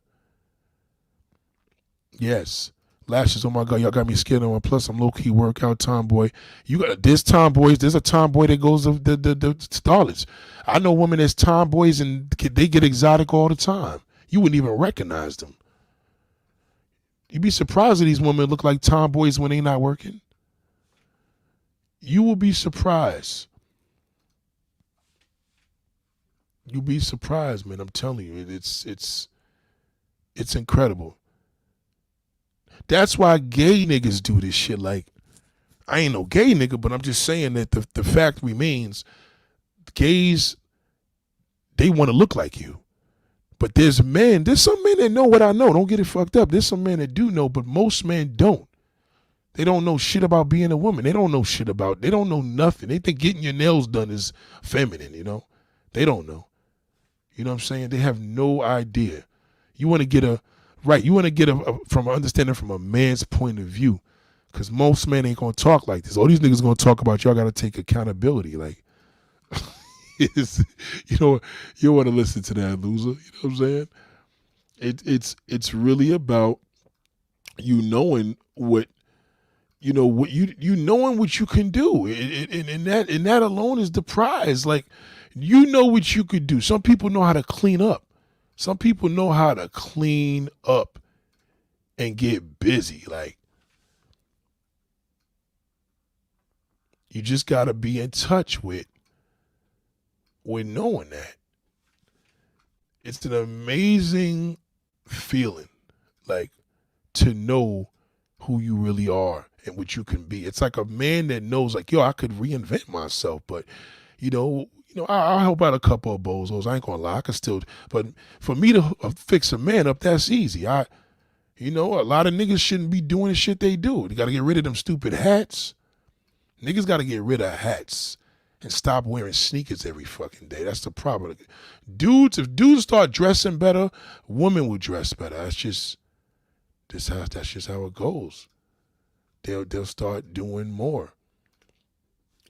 Yes. Lashes, oh my God, y'all got me scared on one. Plus, I'm low-key workout tomboy. You got this tomboys. There's a tomboy that goes to the starlets. I know women that's tomboys and they get exotic all the time. You wouldn't even recognize them. You'd be surprised that these women look like tomboys when they not working. You will be surprised. You'll be surprised, man. I'm telling you, it's incredible. That's why gay niggas do this shit. Like, I ain't no gay nigga, but I'm just saying that the fact remains, gays, they want to look like you. But there's some men that know what I know. Don't get it fucked up. There's some men that do know, but most men don't. They don't know shit about being a woman. They don't know nothing. They think getting your nails done is feminine, you know? They don't know. You know what I'm saying? They have no idea. You want to get from understanding from a man's point of view, because most men ain't going to talk like this. All these niggas going to talk about y'all got to take accountability. Like, you don't want to listen to that loser. You know what I'm saying? It's really about you knowing what knowing what you can do, and that alone is the prize. Like, you know what you could do. Some people know how to clean up. Some people know how to clean up and get busy. Like, you just got to be in touch with knowing that. It's an amazing feeling, like, to know who you really are and what you can be. It's like a man that knows, like, yo, I could reinvent myself, but I'll help out a couple of bozos. I ain't gonna lie, I could still. But for me to fix a man up, that's easy. A lot of niggas shouldn't be doing the shit they do. They got to get rid of them stupid hats. Niggas got to get rid of hats and stop wearing sneakers every fucking day. That's the problem. If dudes start dressing better, women will dress better. That's just how it goes. They'll start doing more.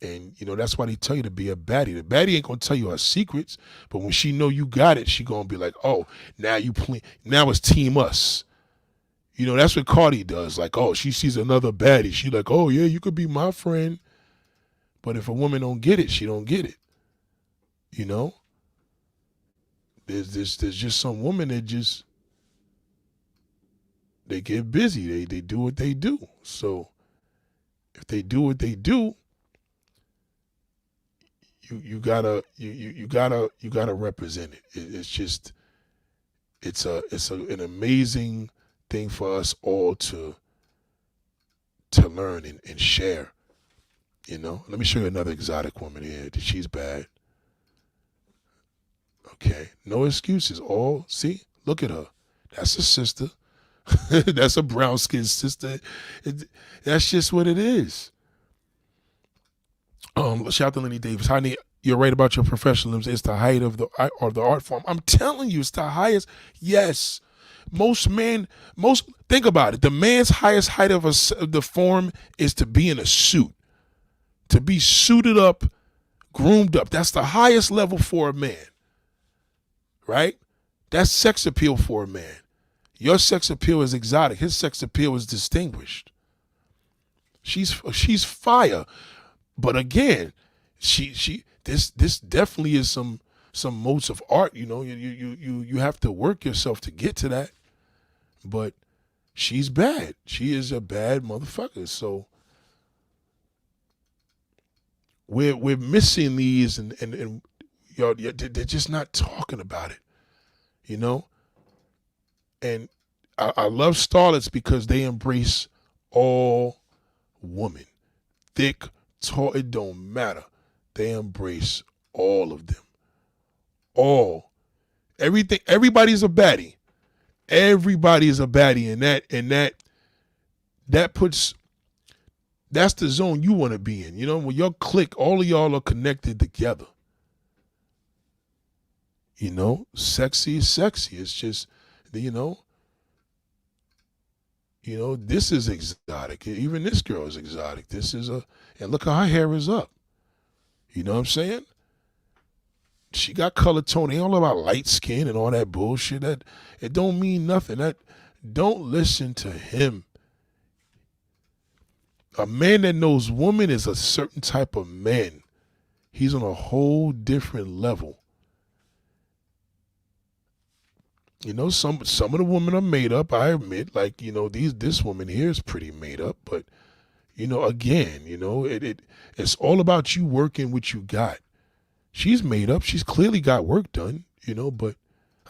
And, that's why they tell you to be a baddie. The baddie ain't going to tell you her secrets, but when she know you got it, she going to be like, oh, now it's team us. That's what Cardi does. Like, oh, she sees another baddie. She like, oh, yeah, you could be my friend. But if a woman don't get it, she don't get it. There's just some women that they get busy. They do what they do. So if they do what they do, you gotta represent it. It's an amazing thing for us all to learn and share. Let me show you another exotic woman here. She's bad. Okay, no excuses. See, look at her. That's a sister. That's a brown skinned sister. That's just what it is. Shout out to Lenny Davis. Honey, you're right about your professionalism. It's the height of the art form. I'm telling you, it's the highest. Yes, most men, most think about it. The man's highest height of the form is to be in a suit, to be suited up, groomed up. That's the highest level for a man, right? That's sex appeal for a man. Your sex appeal is exotic. His sex appeal is distinguished. She's fire, but again, this definitely is some modes of art. You know, you have to work yourself to get to that. But she's bad. She is a bad motherfucker. So we're missing these, and y'all, they're just not talking about it. You know, and I love starlets because they embrace all women, thick, tall, it don't matter. They embrace all of them. All. Everything. Everybody's a baddie. Everybody is a baddie, and that's the zone you want to be in. You know, when your clique, all of y'all are connected together. You know, sexy is sexy. It's just, you know, this is exotic. Even this girl is exotic. And look how her hair is up. You know what I'm saying? She got color tone. Ain't all about light skin and all that bullshit. That it don't mean nothing. Don't listen to him. A man that knows woman is a certain type of man. He's on a whole different level. You know, some of the women are made up, I admit. Like, you know, this woman here is pretty made up, but you know, again, you know, it's all about you working what you got. She's made up. She's clearly got work done, you know, but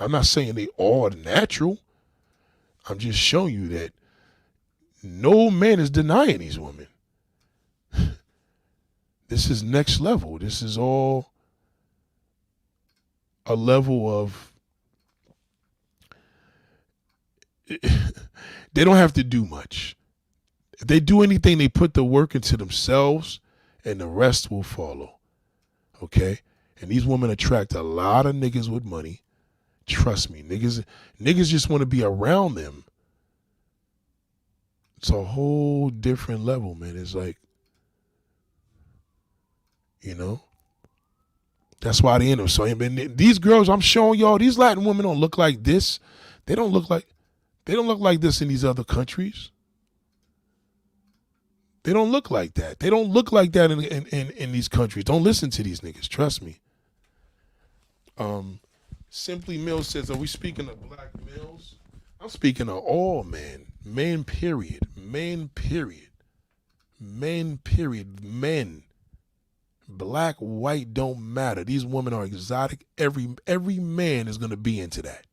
I'm not saying they all natural. I'm just showing you that no man is denying these women. This is next level. This is all a level of they don't have to do much. If they do anything, they put the work into themselves and the rest will follow. Okay? And these women attract a lot of niggas with money. Trust me, niggas just want to be around them. It's a whole different level, man. It's like, you know, that's why they end up. So these girls I'm showing y'all, these Latin women don't look like this. They don't look like this in these other countries. They don't look like that. They don't look like that in these countries. Don't listen to these niggas. Trust me. Simply Mills says, are we speaking of black males? I'm speaking of all men. Men, period. Men, period. Men, period. Men. Black, white, don't matter. These women are exotic. Every man is going to be into that.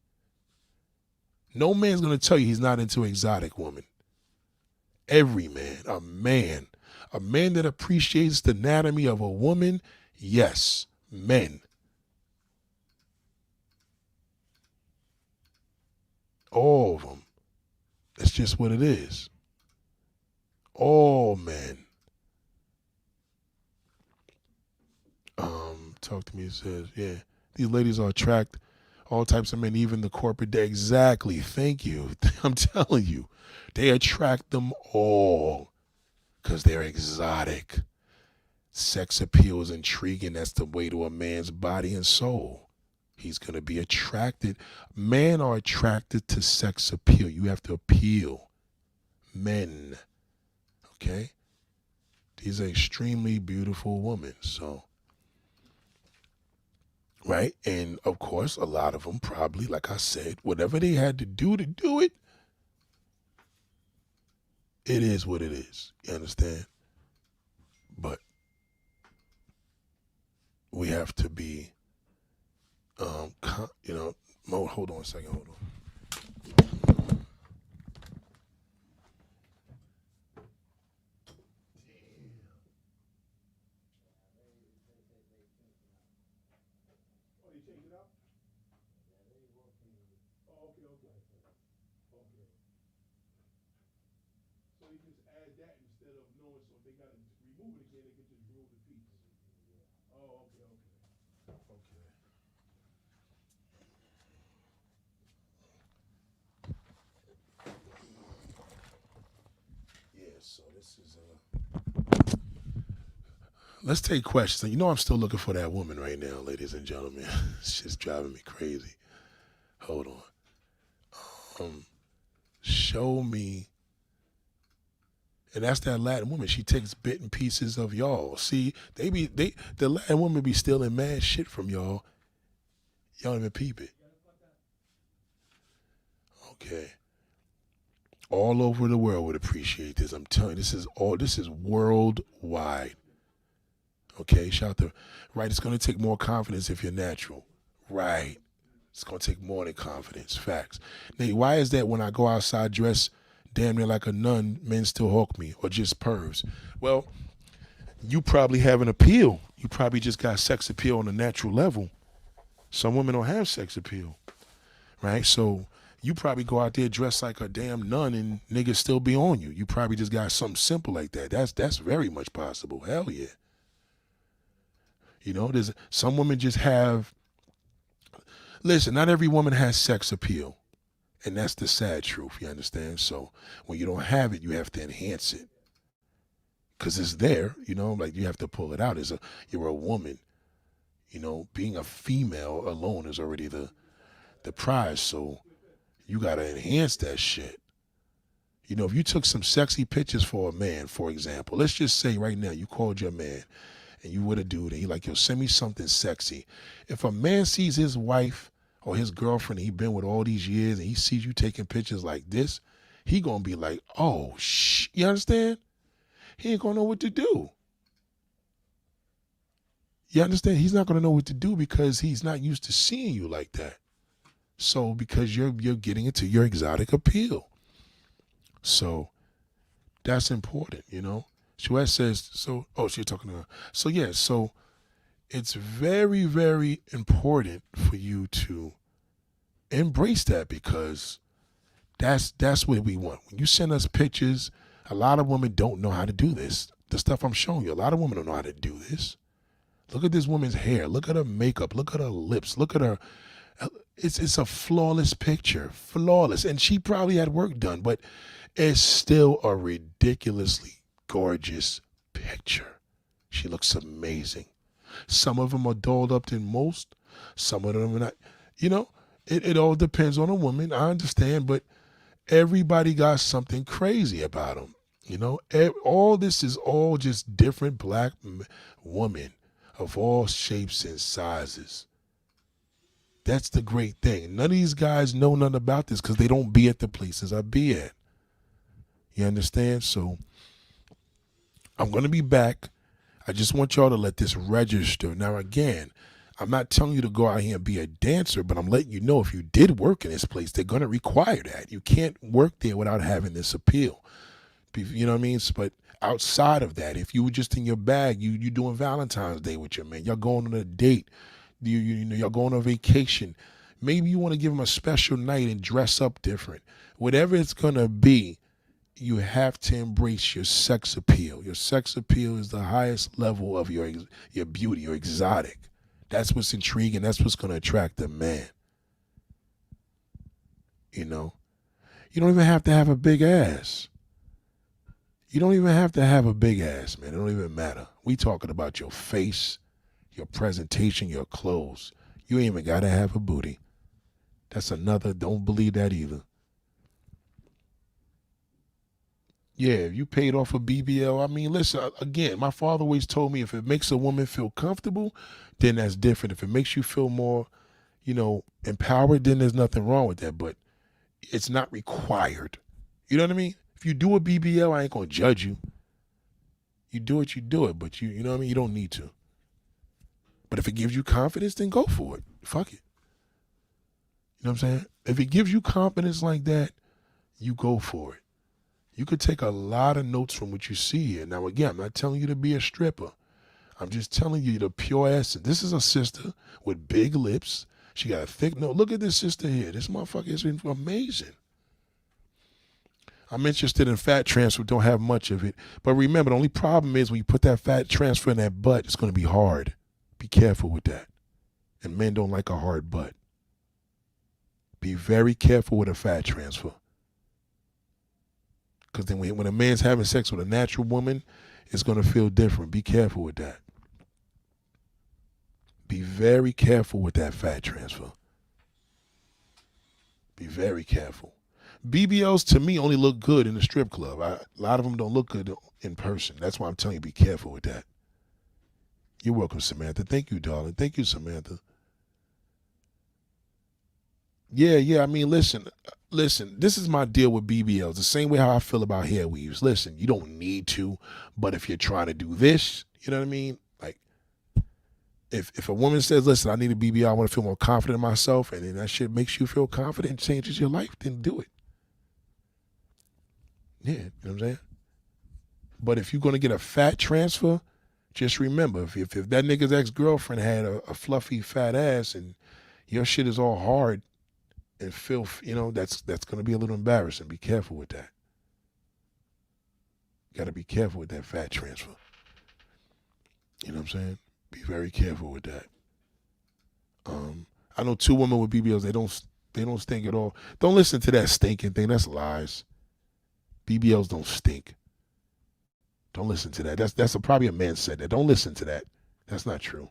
No man's going to tell you he's not into exotic woman. Every man, a man that appreciates the anatomy of a woman, yes, men. All of them. That's just what it is. All men. Talk to me, it says, yeah, these ladies are attract all types of men, even the corporate day. Exactly. Thank you. I'm telling you, they attract them all because they're exotic. Sex appeal is intriguing. That's the way to a man's body and soul. He's going to be attracted. Men are attracted to sex appeal. You have to appeal. Men. Okay? These are extremely beautiful women. So, right? And of course, a lot of them probably, like I said, whatever they had to do it, it is what it is. You understand? But we have to be, you know, hold on a second, hold on. So you just add that instead of knowing, so if they got to remove it again, they can just remove the piece. Oh, okay. Okay. So this is let's take questions. You know I'm still looking for that woman right now, ladies and gentlemen. It's just driving me crazy. Hold on. Show me. And that's that Latin woman. She takes bit and pieces of y'all. See, the Latin woman be stealing mad shit from y'all. Y'all don't even peep it. Okay. All over the world would appreciate this. I'm telling you, this is worldwide. Okay, shout to right. It's gonna take more confidence if you're natural. Right. It's gonna take more than confidence. Facts. Nate, why is that when I go outside dressed damn near like a nun, men still hawk me or just pervs? Well, you probably have an appeal. You probably just got sex appeal on a natural level. Some women don't have sex appeal, right? So you probably go out there dressed like a damn nun and niggas still be on you. You probably just got something simple like that. That's very much possible. Hell yeah. You know, there's some women just have. Listen, not every woman has sex appeal. And that's the sad truth, you understand? So when you don't have it, you have to enhance it. Because it's there, you know, like you have to pull it out. You're a woman. You know, being a female alone is already the prize. So you got to enhance that shit. You know, if you took some sexy pictures for a man, for example, let's just say right now you called your man and you with a dude and he like, yo, send me something sexy. If a man sees his wife or his girlfriend he been with all these years and he sees you taking pictures like this, he gonna be like, oh, you understand? He ain't gonna know what to do. You understand? He's not gonna know what to do because he's not used to seeing you like that. So because you're getting into your exotic appeal. So that's important, you know? Shuette says, so, oh, she's talking to her. So yeah, so it's very, very important for you to embrace that because that's what we want. When you send us pictures, a lot of women don't know how to do this. The stuff I'm showing you, a lot of women don't know how to do this. Look at this woman's hair. Look at her makeup. Look at her lips. Look at her. It's a flawless picture. Flawless. And she probably had work done, but it's still a ridiculously gorgeous picture. She looks amazing. Some of them are dolled up than most. Some of them are not. You know, it all depends on a woman. I understand, but everybody got something crazy about them. You know, all this is all just different black women of all shapes and sizes. That's the great thing. None of these guys know nothing about this because they don't be at the places I be at. You understand? So I'm going to be back. I just want y'all to let this register. Now, again, I'm not telling you to go out here and be a dancer, but I'm letting you know if you did work in this place, they're going to require that. You can't work there without having this appeal. You know what I mean? But outside of that, if you were just in your bag, you doing Valentine's Day with your man, y'all going on a date, you know, y'all going on vacation. Maybe you want to give them a special night and dress up different. Whatever it's going to be, you have to embrace your sex appeal. Your sex appeal is the highest level of your beauty, your exotic. That's what's intriguing. That's what's going to attract a man. You know, you don't even have to have a big ass. You don't even have to have a big ass, man. It don't even matter. We talking about your face, your presentation, your clothes. You ain't even got to have a booty. That's another, don't believe that either. Yeah, if you paid off a BBL, I mean, listen, again, my father always told me if it makes a woman feel comfortable, then that's different. If it makes you feel more, you know, empowered, then there's nothing wrong with that. But it's not required. You know what I mean? If you do a BBL, I ain't going to judge you. You do it, but you know what I mean? You don't need to. But if it gives you confidence, then go for it. Fuck it. You know what I'm saying? If it gives you confidence like that, you go for it. You could take a lot of notes from what you see here. Now, again, I'm not telling you to be a stripper. I'm just telling you the pure essence. This is a sister with big lips. She got a thick nose. Look at this sister here. This motherfucker is amazing. I'm interested in fat transfer. Don't have much of it. But remember, the only problem is when you put that fat transfer in that butt, it's going to be hard. Be careful with that. And men don't like a hard butt. Be very careful with a fat transfer. Because then when a man's having sex with a natural woman, it's going to feel different. Be careful with that. Be very careful with that fat transfer. Be very careful. BBLs to me only look good in the strip club. A lot of them don't look good in person. That's why I'm telling you, be careful with that. You're welcome, Samantha. Thank you, darling. Thank you, Samantha. Yeah. I mean, listen. This is my deal with BBLs. The same way how I feel about hair weaves. Listen, you don't need to, but if you're trying to do this, you know what I mean? Like, if a woman says, listen, I need a BBL, I want to feel more confident in myself, and then that shit makes you feel confident and changes your life, then do it. Yeah, you know what I'm saying? But if you're going to get a fat transfer, just remember, if that nigga's ex-girlfriend had a fluffy fat ass and your shit is all hard and filth, that's going to be a little embarrassing. Be careful with that. You got to be careful with that fat transfer. You know what I'm saying? Be very careful with that. I know 2 women with BBLs, they don't stink at all. Don't listen to that stinking thing. That's lies. BBLs don't stink. Don't listen to that. That's probably a man said that. Don't listen to that. That's not true.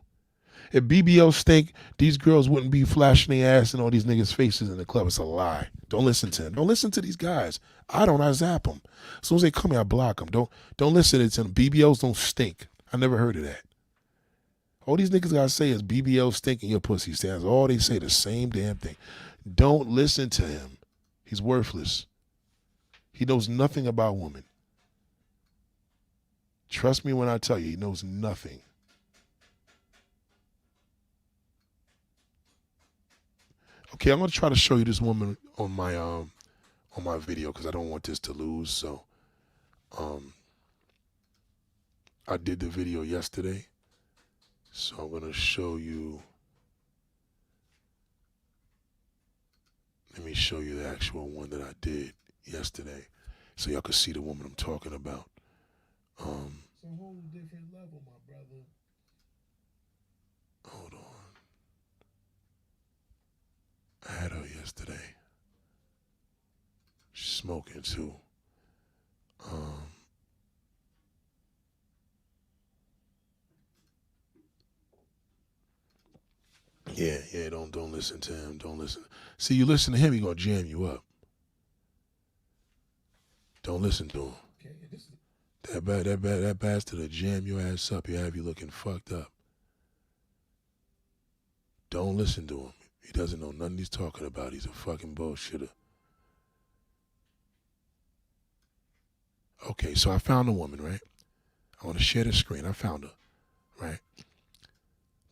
If BBLs stink, these girls wouldn't be flashing their ass in all these niggas' faces in the club. It's a lie. Don't listen to them. Don't listen to these guys. I zap them. As soon as they come here, I block them. Don't listen to them. BBLs don't stink. I never heard of that. All these niggas gotta say is BBLs stink and your pussy stands. All they say the same damn thing. Don't listen to him. He's worthless. He knows nothing about women. Trust me when I tell you, he knows nothing. Okay, I'm gonna try to show you this woman on my video because I don't want this to lose. So, I did the video yesterday, so I'm gonna show you. Let me show you the actual one that I did yesterday, so y'all can see the woman I'm talking about. It's a whole different level, my brother. Hold on. I had her yesterday. She's smoking too. Yeah, don't listen to him. Don't listen. See, you listen to him, he gonna jam you up. Don't listen to him. That bastard will jam your ass up. He'll have you looking fucked up. Don't listen to him. He doesn't know nothing he's talking about. He's a fucking bullshitter. Okay, so I found a woman, right? I want to share the screen. I found her, right?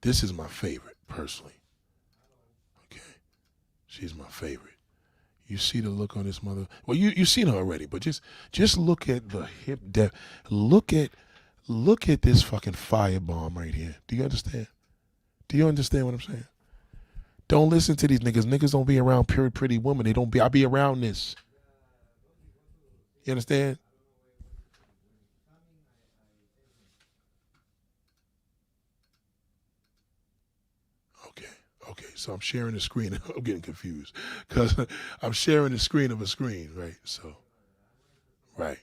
This is my favorite, personally. Okay. She's my favorite. You see the look on this mother? Well, you've seen her already, but just look at the hip depth. Look at this fucking firebomb right here. Do you understand? Do you understand what I'm saying? Don't listen to these niggas. Niggas don't be around pure pretty women. I be around this. You understand? Okay, so I'm sharing the screen. I'm getting confused because I'm sharing the screen of a screen, right? So, right.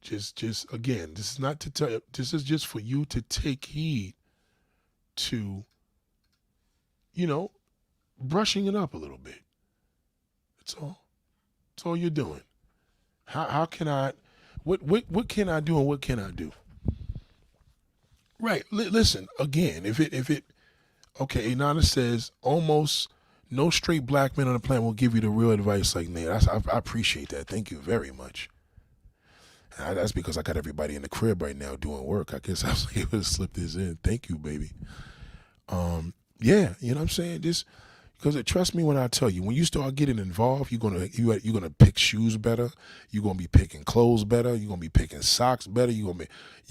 Just again, this is not to tell you, this is just for you to take heed to, brushing it up a little bit. That's all. That's all you're doing. How can I, what can I do and what can I do? Right. Listen, again, if it, okay, Inanna says almost no straight black man on the planet will give you the real advice like Nate. I appreciate that. Thank you very much. That's because I got everybody in the crib right now doing work. I guess I was able to slip this in. Thank you, baby. Yeah, you know what I'm saying? Just because trust me when I tell you, when you start getting involved, you're gonna pick shoes better. You're gonna be picking clothes better. You're gonna be picking socks better. You're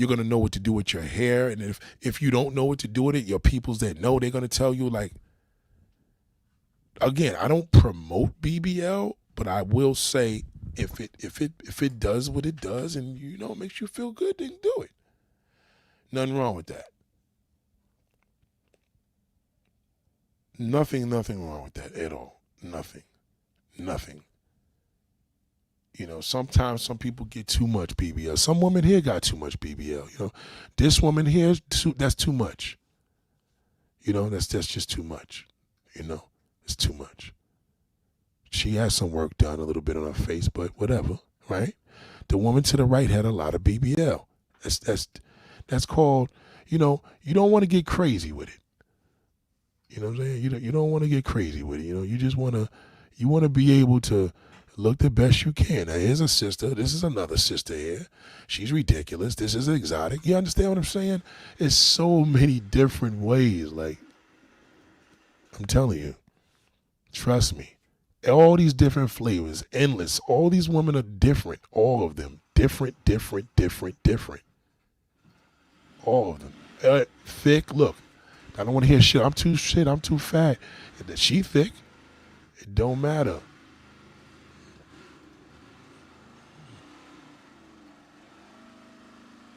gonna know what to do with your hair. And if you don't know what to do with it, your peoples that know, they're gonna tell you. Like, again, I don't promote BBL, but I will say if it does what it does and it makes you feel good, then do it. Nothing wrong with that. Nothing wrong with that at all. Nothing. You know, sometimes some people get too much BBL. Some women here got too much BBL. You know, this woman here, that's too much. You know, that's just too much. You know, it's too much. She has some work done a little bit on her face, but whatever, right? The woman to the right had a lot of BBL. That's called, you know, you don't want to get crazy with it. You know what I'm saying? You don't want to get crazy with it. You know, you just want to be able to look the best you can. Now, here's a sister. This is another sister here. She's ridiculous. This is exotic. You understand what I'm saying? It's so many different ways. Like, I'm telling you, trust me. All these different flavors, endless. All these women are different. All of them. Different. All of them. Thick. Look, I don't want to hear shit. I'm too fat. If she thick, it don't matter.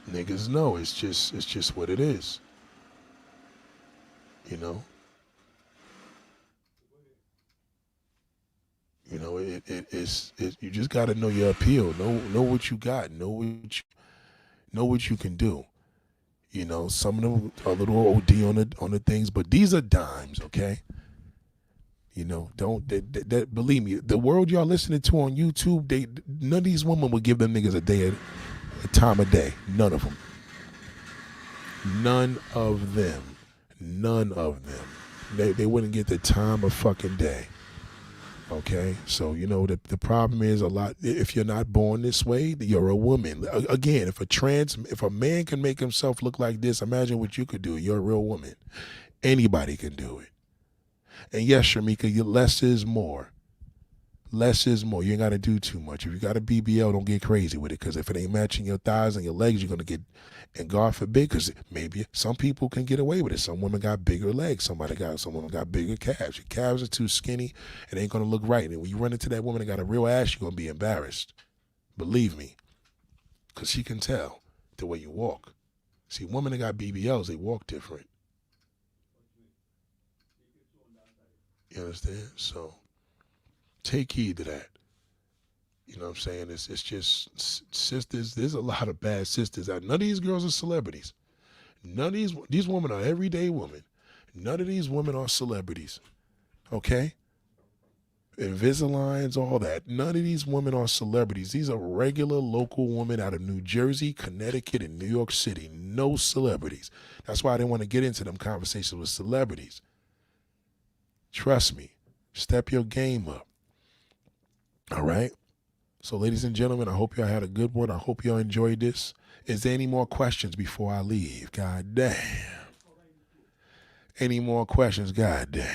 Niggas know it's just what it is. You know? You know, it's you just gotta know your appeal. Know what you got. Know what you can do. You know, some of them are a little OD on the things, but these are dimes, okay? You know, don't believe me. The world y'all listening to on YouTube, none of these women would give them niggas a time of day. None of them. None of them. None of them. They wouldn't get the time of fucking day. Okay, so you know the problem is a lot. If you're not born this way, you're a woman. Again, if a man can make himself look like this, imagine what you could do. You're a real woman. Anybody can do it. And yes, Shamika, less is more. Less is more. You ain't got to do too much. If you got a BBL, don't get crazy with it, because if it ain't matching your thighs and your legs, you're gonna get. And God forbid, because maybe some people can get away with it. Some women got bigger legs. Some women got bigger calves. Your calves are too skinny. It ain't going to look right. And when you run into that woman that got a real ass, you're going to be embarrassed. Believe me. Because she can tell the way you walk. See, women that got BBLs, they walk different. You understand? So take heed to that. You know what I'm saying? It's just sisters. There's a lot of bad sisters out. None of these girls are celebrities. None of these women are everyday women. None of these women are celebrities. Okay? Invisaligns, all that. None of these women are celebrities. These are regular local women out of New Jersey, Connecticut, and New York City. No celebrities. That's why I didn't want to get into them conversations with celebrities. Trust me. Step your game up. All right? So, ladies and gentlemen, I hope y'all had a good one. I hope y'all enjoyed this. Is there any more questions before I leave? God damn. Any more questions? God damn.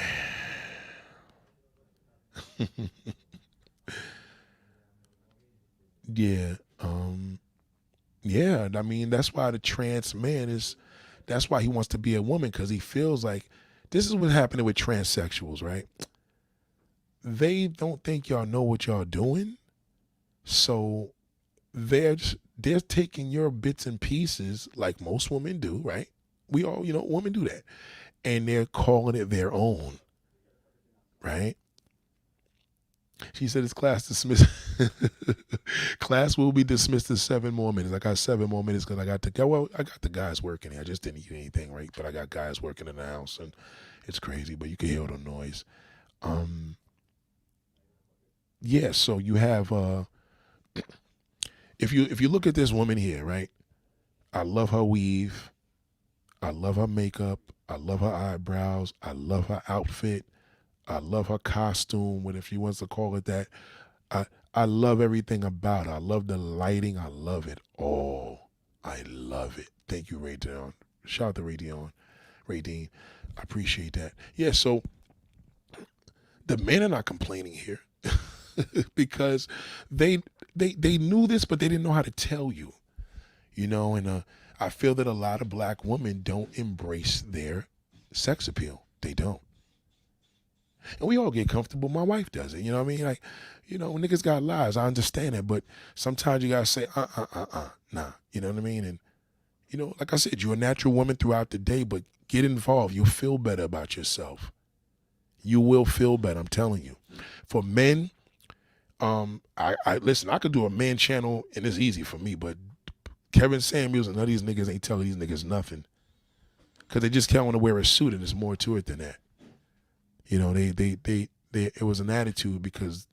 Yeah. Yeah, I mean, that's why the trans man that's why he wants to be a woman, because he feels like, this is what's happening with transsexuals, right? They don't think y'all know what y'all doing. So they're taking your bits and pieces, like most women do, right? We all, women do that. And they're calling it their own, right? She said it's class dismissed. Class will be dismissed in 7 more minutes. I got 7 more minutes because I got the guys working here. I just didn't eat anything, right? But I got guys working in the house, and it's crazy, but you can hear the noise. Yeah, so you have if you look at this woman here, right? I love her weave. I love her makeup. I love her eyebrows. I love her outfit. I love her costume, whatever she wants to call it that. I love everything about her. I love the lighting. I love it all. I love it. Thank you, Raydion. Shout out to Raydion. I appreciate that. Yeah, so the men are not complaining here because they knew this, but they didn't know how to tell you. And I feel that a lot of black women don't embrace their sex appeal. They don't. And we all get comfortable. My wife does it. You know what I mean? Like, niggas got lives. I understand that. But sometimes you got to say, nah. You know what I mean? And, like I said, you're a natural woman throughout the day, but get involved. You'll feel better about yourself. You will feel better. I'm telling you. For men, I listen. I could do a man channel, and it's easy for me. But Kevin Samuels and none of these niggas ain't telling these niggas nothing, because they just can't want to wear a suit, and there's more to it than that. You know, they it was an attitude because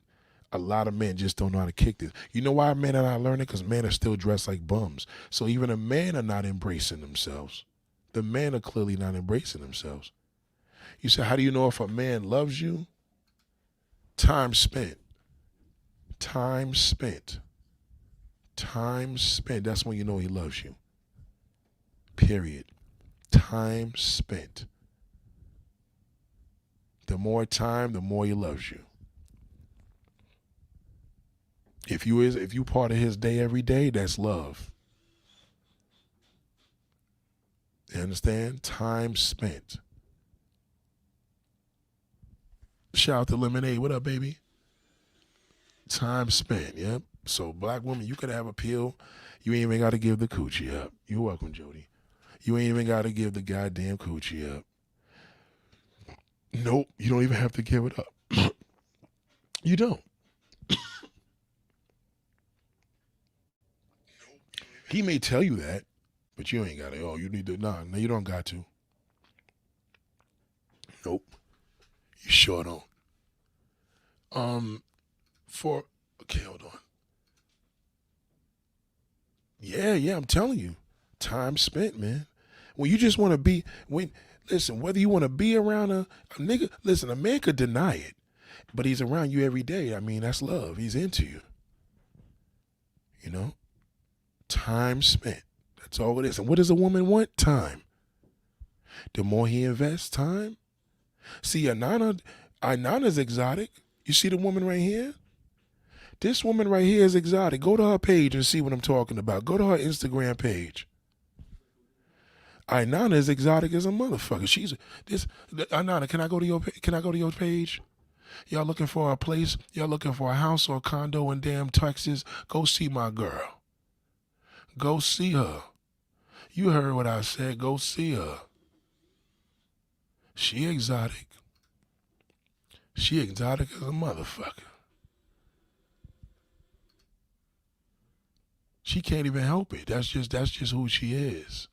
a lot of men just don't know how to kick this. You know why men are not learning? Because men are still dressed like bums. So even the men are not embracing themselves. The men are clearly not embracing themselves. You say, how do you know if a man loves you? Time spent. Time spent. Time spent. That's when you know he loves you. Period. Time spent. The more time, the more he loves you. If you part of his day every day, that's love. You understand? Time spent. Shout out to Lemonade. What up, baby? Time spent, yep. So black woman, you could have a pill. You ain't even got to give the coochie up. You're welcome, Jody. You ain't even got to give the goddamn coochie up. Nope, you don't even have to give it up. You don't. He may tell you that, but you ain't got to. Oh, you need to. Nah, no, you don't got to. Nope. You sure don't. Okay, hold on. Yeah, I'm telling you. Time spent, man. When you just want to be, listen, whether you want to be around a nigga, listen, a man could deny it, but he's around you every day. I mean, that's love. He's into you. You know? Time spent. That's all it is. And what does a woman want? Time. The more he invests time. See, Ainana's exotic. You see the woman right here? This woman right here is exotic. Go to her page and see what I'm talking about. Go to her Instagram page. Ainana is exotic as a motherfucker. Ainana, can I go to your page? Y'all looking for a place? Y'all looking for a house or a condo in damn Texas? Go see my girl. Go see her. You heard what I said. Go see her. She exotic. She exotic as a motherfucker. She can't even help it. That's just who she is.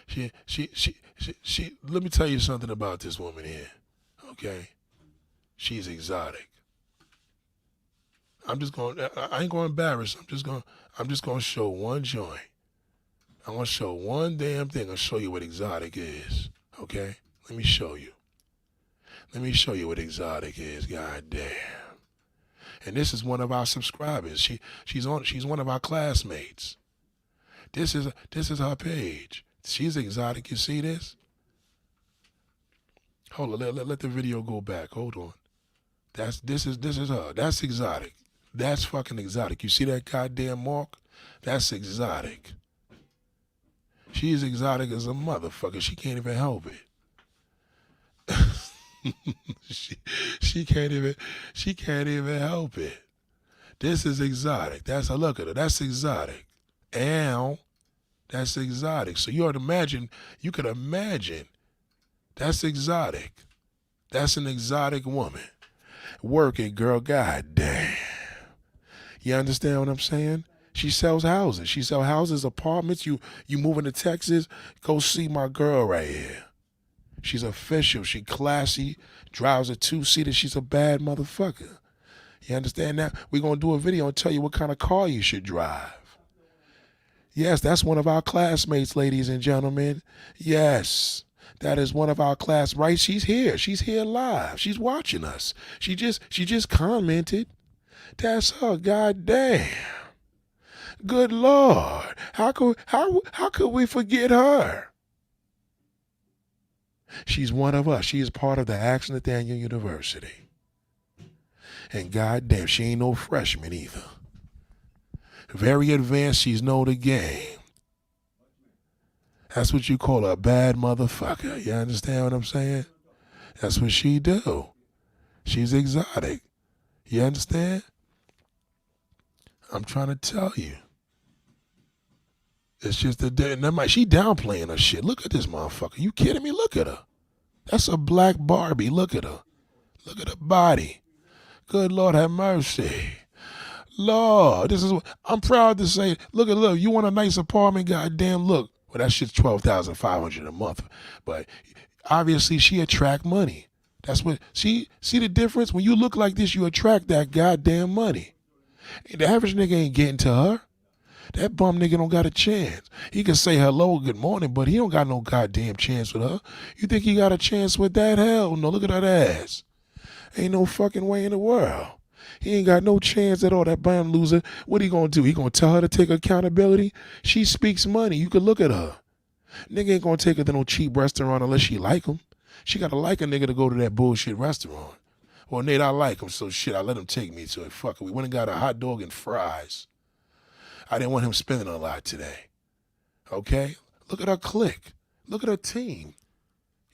She let me tell you something about this woman here. Okay? She's exotic. I ain't gonna embarrass. I'm just gonna show one joint. I'm gonna show one damn thing. I'll show you what exotic is. Okay? Let me show you. Let me show you what exotic is. God damn. And this is one of our subscribers. She's one of our classmates. This is her page. She's exotic. You see this? Hold on. Let the video go back. Hold on. This is her. That's exotic. That's fucking exotic. You see that goddamn mark? That's exotic. She's exotic as a motherfucker. She can't even help it. she can't even help it. This is exotic. That's a look at her. That's exotic. Ow. That's exotic. So you could imagine that's exotic. That's an exotic woman. Work it, girl. God damn. You understand what I'm saying? She sells houses. She sells houses, apartments. You moving to Texas, go see my girl right here. She's official. She classy. Drives a 2-seater. She's a bad motherfucker. You understand that? We're going to do a video and tell you what kind of car you should drive. Yes, that's one of our classmates, ladies and gentlemen. Yes, that is one of our class. Right? She's here. She's here live. She's watching us. She just commented. That's her. God damn. Good Lord. How could we forget her? She's one of us. She is part of the Axe Nathaniel University. And goddamn, she ain't no freshman either. Very advanced. She's know the game. That's what you call a bad motherfucker. You understand what I'm saying? That's what she do. She's exotic. You understand? I'm trying to tell you. It's just she downplaying her shit. Look at this motherfucker. You kidding me? Look at her. That's a black Barbie. Look at her. Look at her body. Good Lord have mercy. Lord, this is what I'm proud to say. Look, you want a nice apartment? Goddamn, look. Well, that shit's $12,500 a month. But obviously she attract money. That's what see the difference? When you look like this, you attract that goddamn money. The average nigga ain't getting to her. That bum nigga don't got a chance. He can say hello, good morning, but he don't got no goddamn chance with her. You think he got a chance with that? Hell no, look at that ass. Ain't no fucking way in the world. He ain't got no chance at all, that bum loser. What he gonna do? He gonna tell her to take accountability? She speaks money. You could look at her. Nigga ain't gonna take her to no cheap restaurant unless she like him. She gotta like a nigga to go to that bullshit restaurant. Well, Nate, I like him, so shit, I let him take me to it. Fuck it. We went and got a hot dog and fries. I didn't want him spending a lot today. Okay? Look at her clique. Look at her team.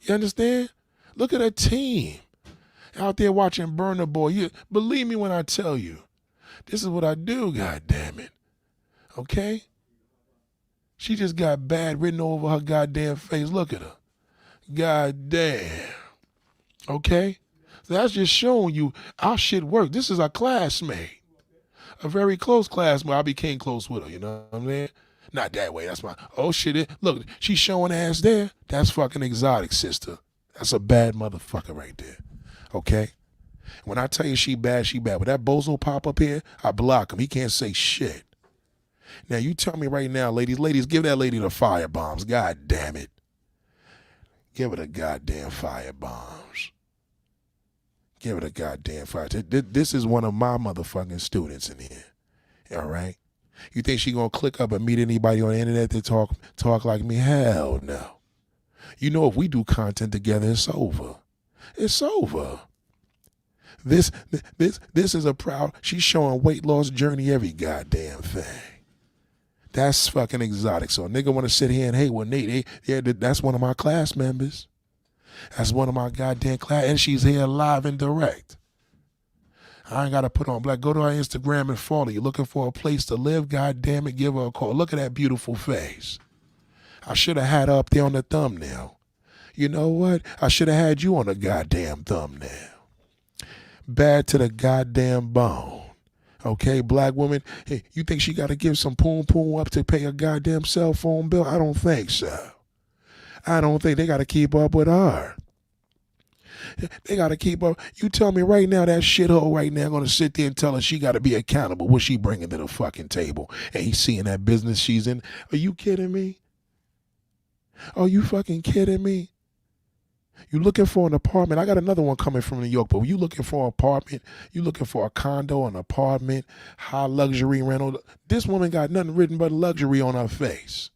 You understand? Look at her team. Out there watching Burner Boy. You believe me when I tell you. This is what I do, goddammit. Okay? She just got bad written over her goddamn face. Look at her. Goddamn. Okay? So that's just showing you our shit worked. This is a classmate. A very close classmate. I became close with her, you know what I'm saying? Not that way. That's my, oh shit. Look, she's showing ass there. That's fucking exotic, sister. That's a bad motherfucker right there. Okay? When I tell you she bad, she bad. But that bozo pop up here, I block him. He can't say shit. Now you tell me right now, ladies, give that lady the fire bombs. God damn it. Give her the goddamn fire bombs. Give her the goddamn fire. This is one of my motherfucking students in here. All right? You think she gonna click up and meet anybody on the internet to talk like me? Hell no. You know if we do content together, it's over. It's over. This is a proud, she's showing weight loss journey, every goddamn thing. That's fucking exotic. So a nigga want to sit here and hate with Nate. That's one of my class members. That's one of my goddamn class. And she's here live and direct. I ain't got to put on black. Go to our Instagram and follow. You looking for a place to live? Goddamn it, give her a call. Look at that beautiful face. I should have had her up there on the thumbnail. You know what? I should have had you on the goddamn thumbnail. Bad to the goddamn bone. Okay, black woman, hey, you think she got to give some poom up to pay a goddamn cell phone bill? I don't think so. I don't think they got to keep up with her. They got to keep up. You tell me right now that shithole right now going to sit there and tell her she got to be accountable. What she bringing to the fucking table? And he's seeing that business she's in. Are you kidding me? Are you fucking kidding me? You looking for an apartment? I got another one coming from New York, but you looking for an apartment, you looking for a condo, an apartment, high luxury rental. This woman got nothing written but luxury on her face.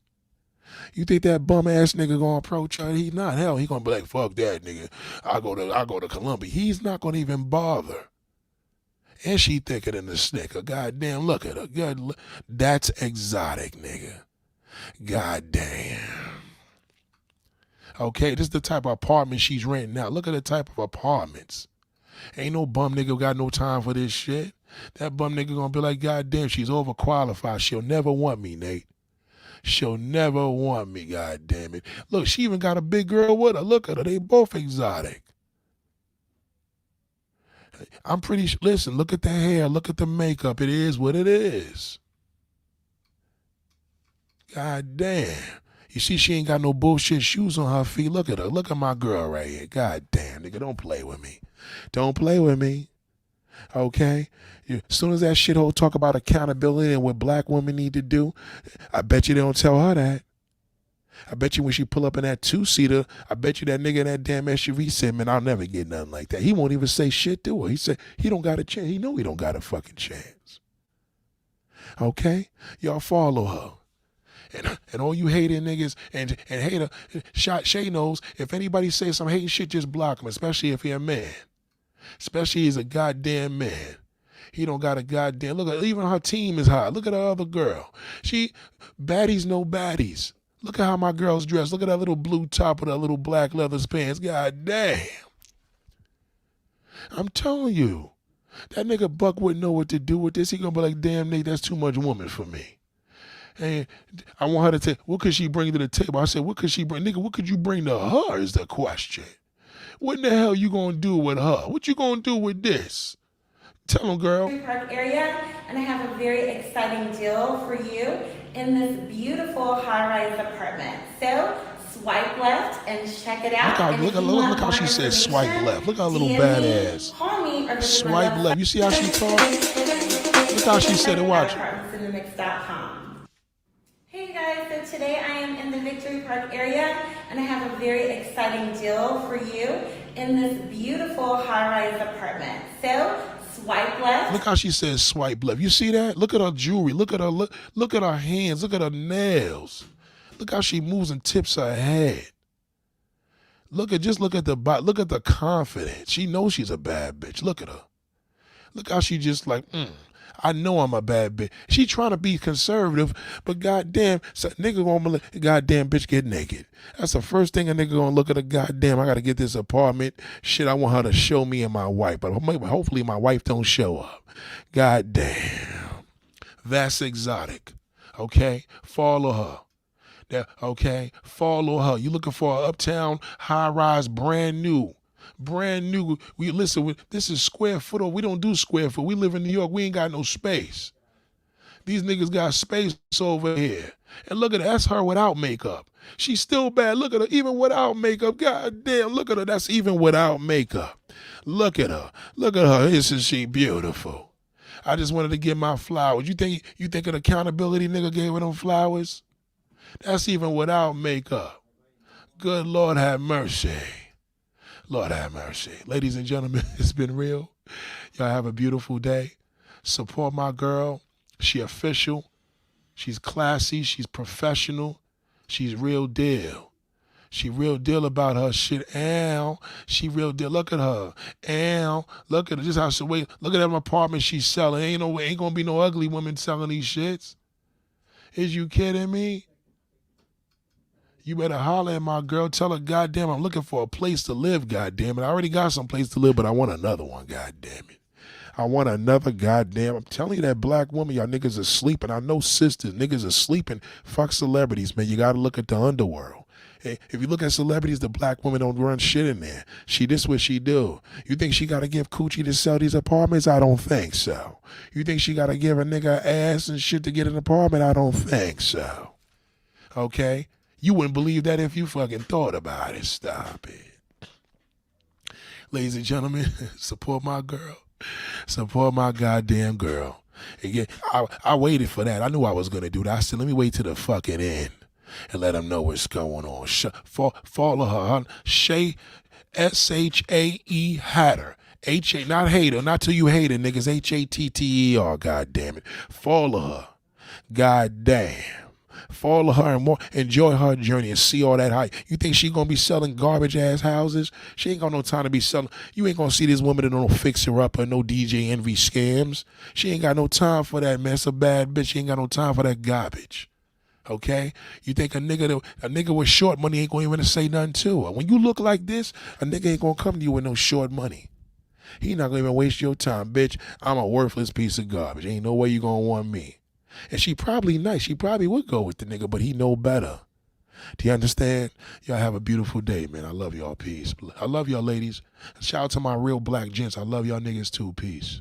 You think that bum ass nigga gonna approach her? He not. Hell, he gonna be like, fuck that nigga. I go to Columbia. He's not gonna even bother. And she thicker than the snicker. Goddamn, look at her. God, that's exotic, nigga. Goddamn. Okay, this is the type of apartment she's renting now. Look at the type of apartments. Ain't no bum nigga got no time for this shit. That bum nigga gonna be like, goddamn, she's overqualified. She'll never want me, Nate. She'll never want me, goddamn it. Look, she even got a big girl with her. Look at her. They both exotic. I'm pretty sure. Listen, look at the hair. Look at the makeup. It is what it is. Goddamn. You see, she ain't got no bullshit shoes on her feet. Look at her. Look at my girl right here. God damn, nigga, don't play with me. Don't play with me. Okay? As soon as that shithole talk about accountability and what black women need to do, I bet you they don't tell her that. I bet you when she pull up in that two-seater, I bet you that nigga in that damn SUV said, man, I'll never get nothing like that. He won't even say shit to her. He said he don't got a chance. He know he don't got a fucking chance. Okay? Y'all follow her. And all you hating niggas and hater, Shay knows if anybody says some hating shit, just block him, especially if you're a man. Especially he's a goddamn man. He don't got a goddamn, look at, even her team is hot. Look at her other girl. Baddies no baddies. Look at how my girl's dressed. Look at that little blue top with that little black leather pants. God damn. I'm telling you, that nigga Buck wouldn't know what to do with this. He gonna be like, damn, Nate, that's too much woman for me. And I want her to take, what could she bring to the table? I said, what could she bring? Nigga, what could you bring to her is the question. What in the hell you gonna do with her? What you gonna do with this? Tell them, girl. Park area, and I have a very exciting deal for you in this beautiful high-rise apartment. So swipe left and check it out. Look how she said swipe left. Look how little badass. Call me or swipe left. You see how she talk? Look how she said it. Watch it. Hey guys, so today I am in the Victory Park area, and I have a very exciting deal for you in this beautiful high-rise apartment. So swipe left. Look how she says swipe left. You see that? Look at her jewelry. Look at her hands. Look at her nails. Look how she moves and tips her head. Look at the confidence. She knows she's a bad bitch. Look at her. Look how she just like, I know I'm a bad bitch. She trying to be conservative, but goddamn, so nigga gonna let goddamn bitch get naked. That's the first thing a nigga gonna look at. A goddamn, I gotta get this apartment. Shit, I want her to show me and my wife, but hopefully my wife don't show up. Goddamn, that's exotic. Okay, follow her. Okay, follow her. You looking for an uptown high rise, brand new. This is square foot, or we don't do square foot. We live in New York. We ain't got no space. These niggas got space over here. And look at her. That's her without makeup. She's still bad. Look at her, even without makeup. God damn, look at her. That's even without makeup. Look at her. Look at her. Isn't she beautiful? I just wanted to get my flowers. You think an accountability nigga gave her them flowers? That's even without makeup. Good Lord have mercy. Lord have mercy. Ladies and gentlemen, it's been real. Y'all have a beautiful day. Support my girl. She official. She's classy. She's professional. She's real deal. She real deal about her shit. Ow. She real deal. Look at her. Ow. Look at her. Just how she wait. Look at that apartment she's selling. Ain't gonna be no ugly woman selling these shits. Is you kidding me? You better holler at my girl. Tell her, goddamn, I'm looking for a place to live, goddamn it. I already got some place to live, but I want another one, goddamn it. I want another goddamn. I'm telling you, that black woman, y'all niggas are sleeping. I know sisters, niggas are sleeping. Fuck celebrities, man. You got to look at the underworld. Hey, if you look at celebrities, the black women don't run shit in there. This what she do. You think she got to give Coochie to sell these apartments? I don't think so. You think she got to give a nigga ass and shit to get an apartment? I don't think so. Okay? You wouldn't believe that if you fucking thought about it. Stop it. Ladies and gentlemen, support my girl. Support my goddamn girl. Again, I waited for that. I knew I was going to do that. I said, let me wait till the fucking end and let them know what's going on. Follow her. Shay, S-H-A-E, Hatter. H-A, not hater. Not till you hate it, niggas. H-A-T-T-E-R, goddamn it. Follow her. Goddamn. Follow her and more, enjoy her journey and see all that hype. You think she gonna be selling garbage ass houses? She ain't got no time to be selling. You ain't gonna see this woman that don't fix her up or no DJ Envy scams. She ain't got no time for that, man. It's a bad bitch. She ain't got no time for that garbage. Okay? You think a nigga with short money ain't gonna even say nothing to her? When you look like this, a nigga ain't gonna come to you with no short money. He not gonna even waste your time, bitch. I'm a worthless piece of garbage. Ain't no way you gonna want me. And she probably nice. She probably would go with the nigga, but he know better. Do you understand? Y'all have a beautiful day, man. I love y'all. Peace. I love y'all, ladies. Shout out to my real black gents. I love y'all niggas too. Peace.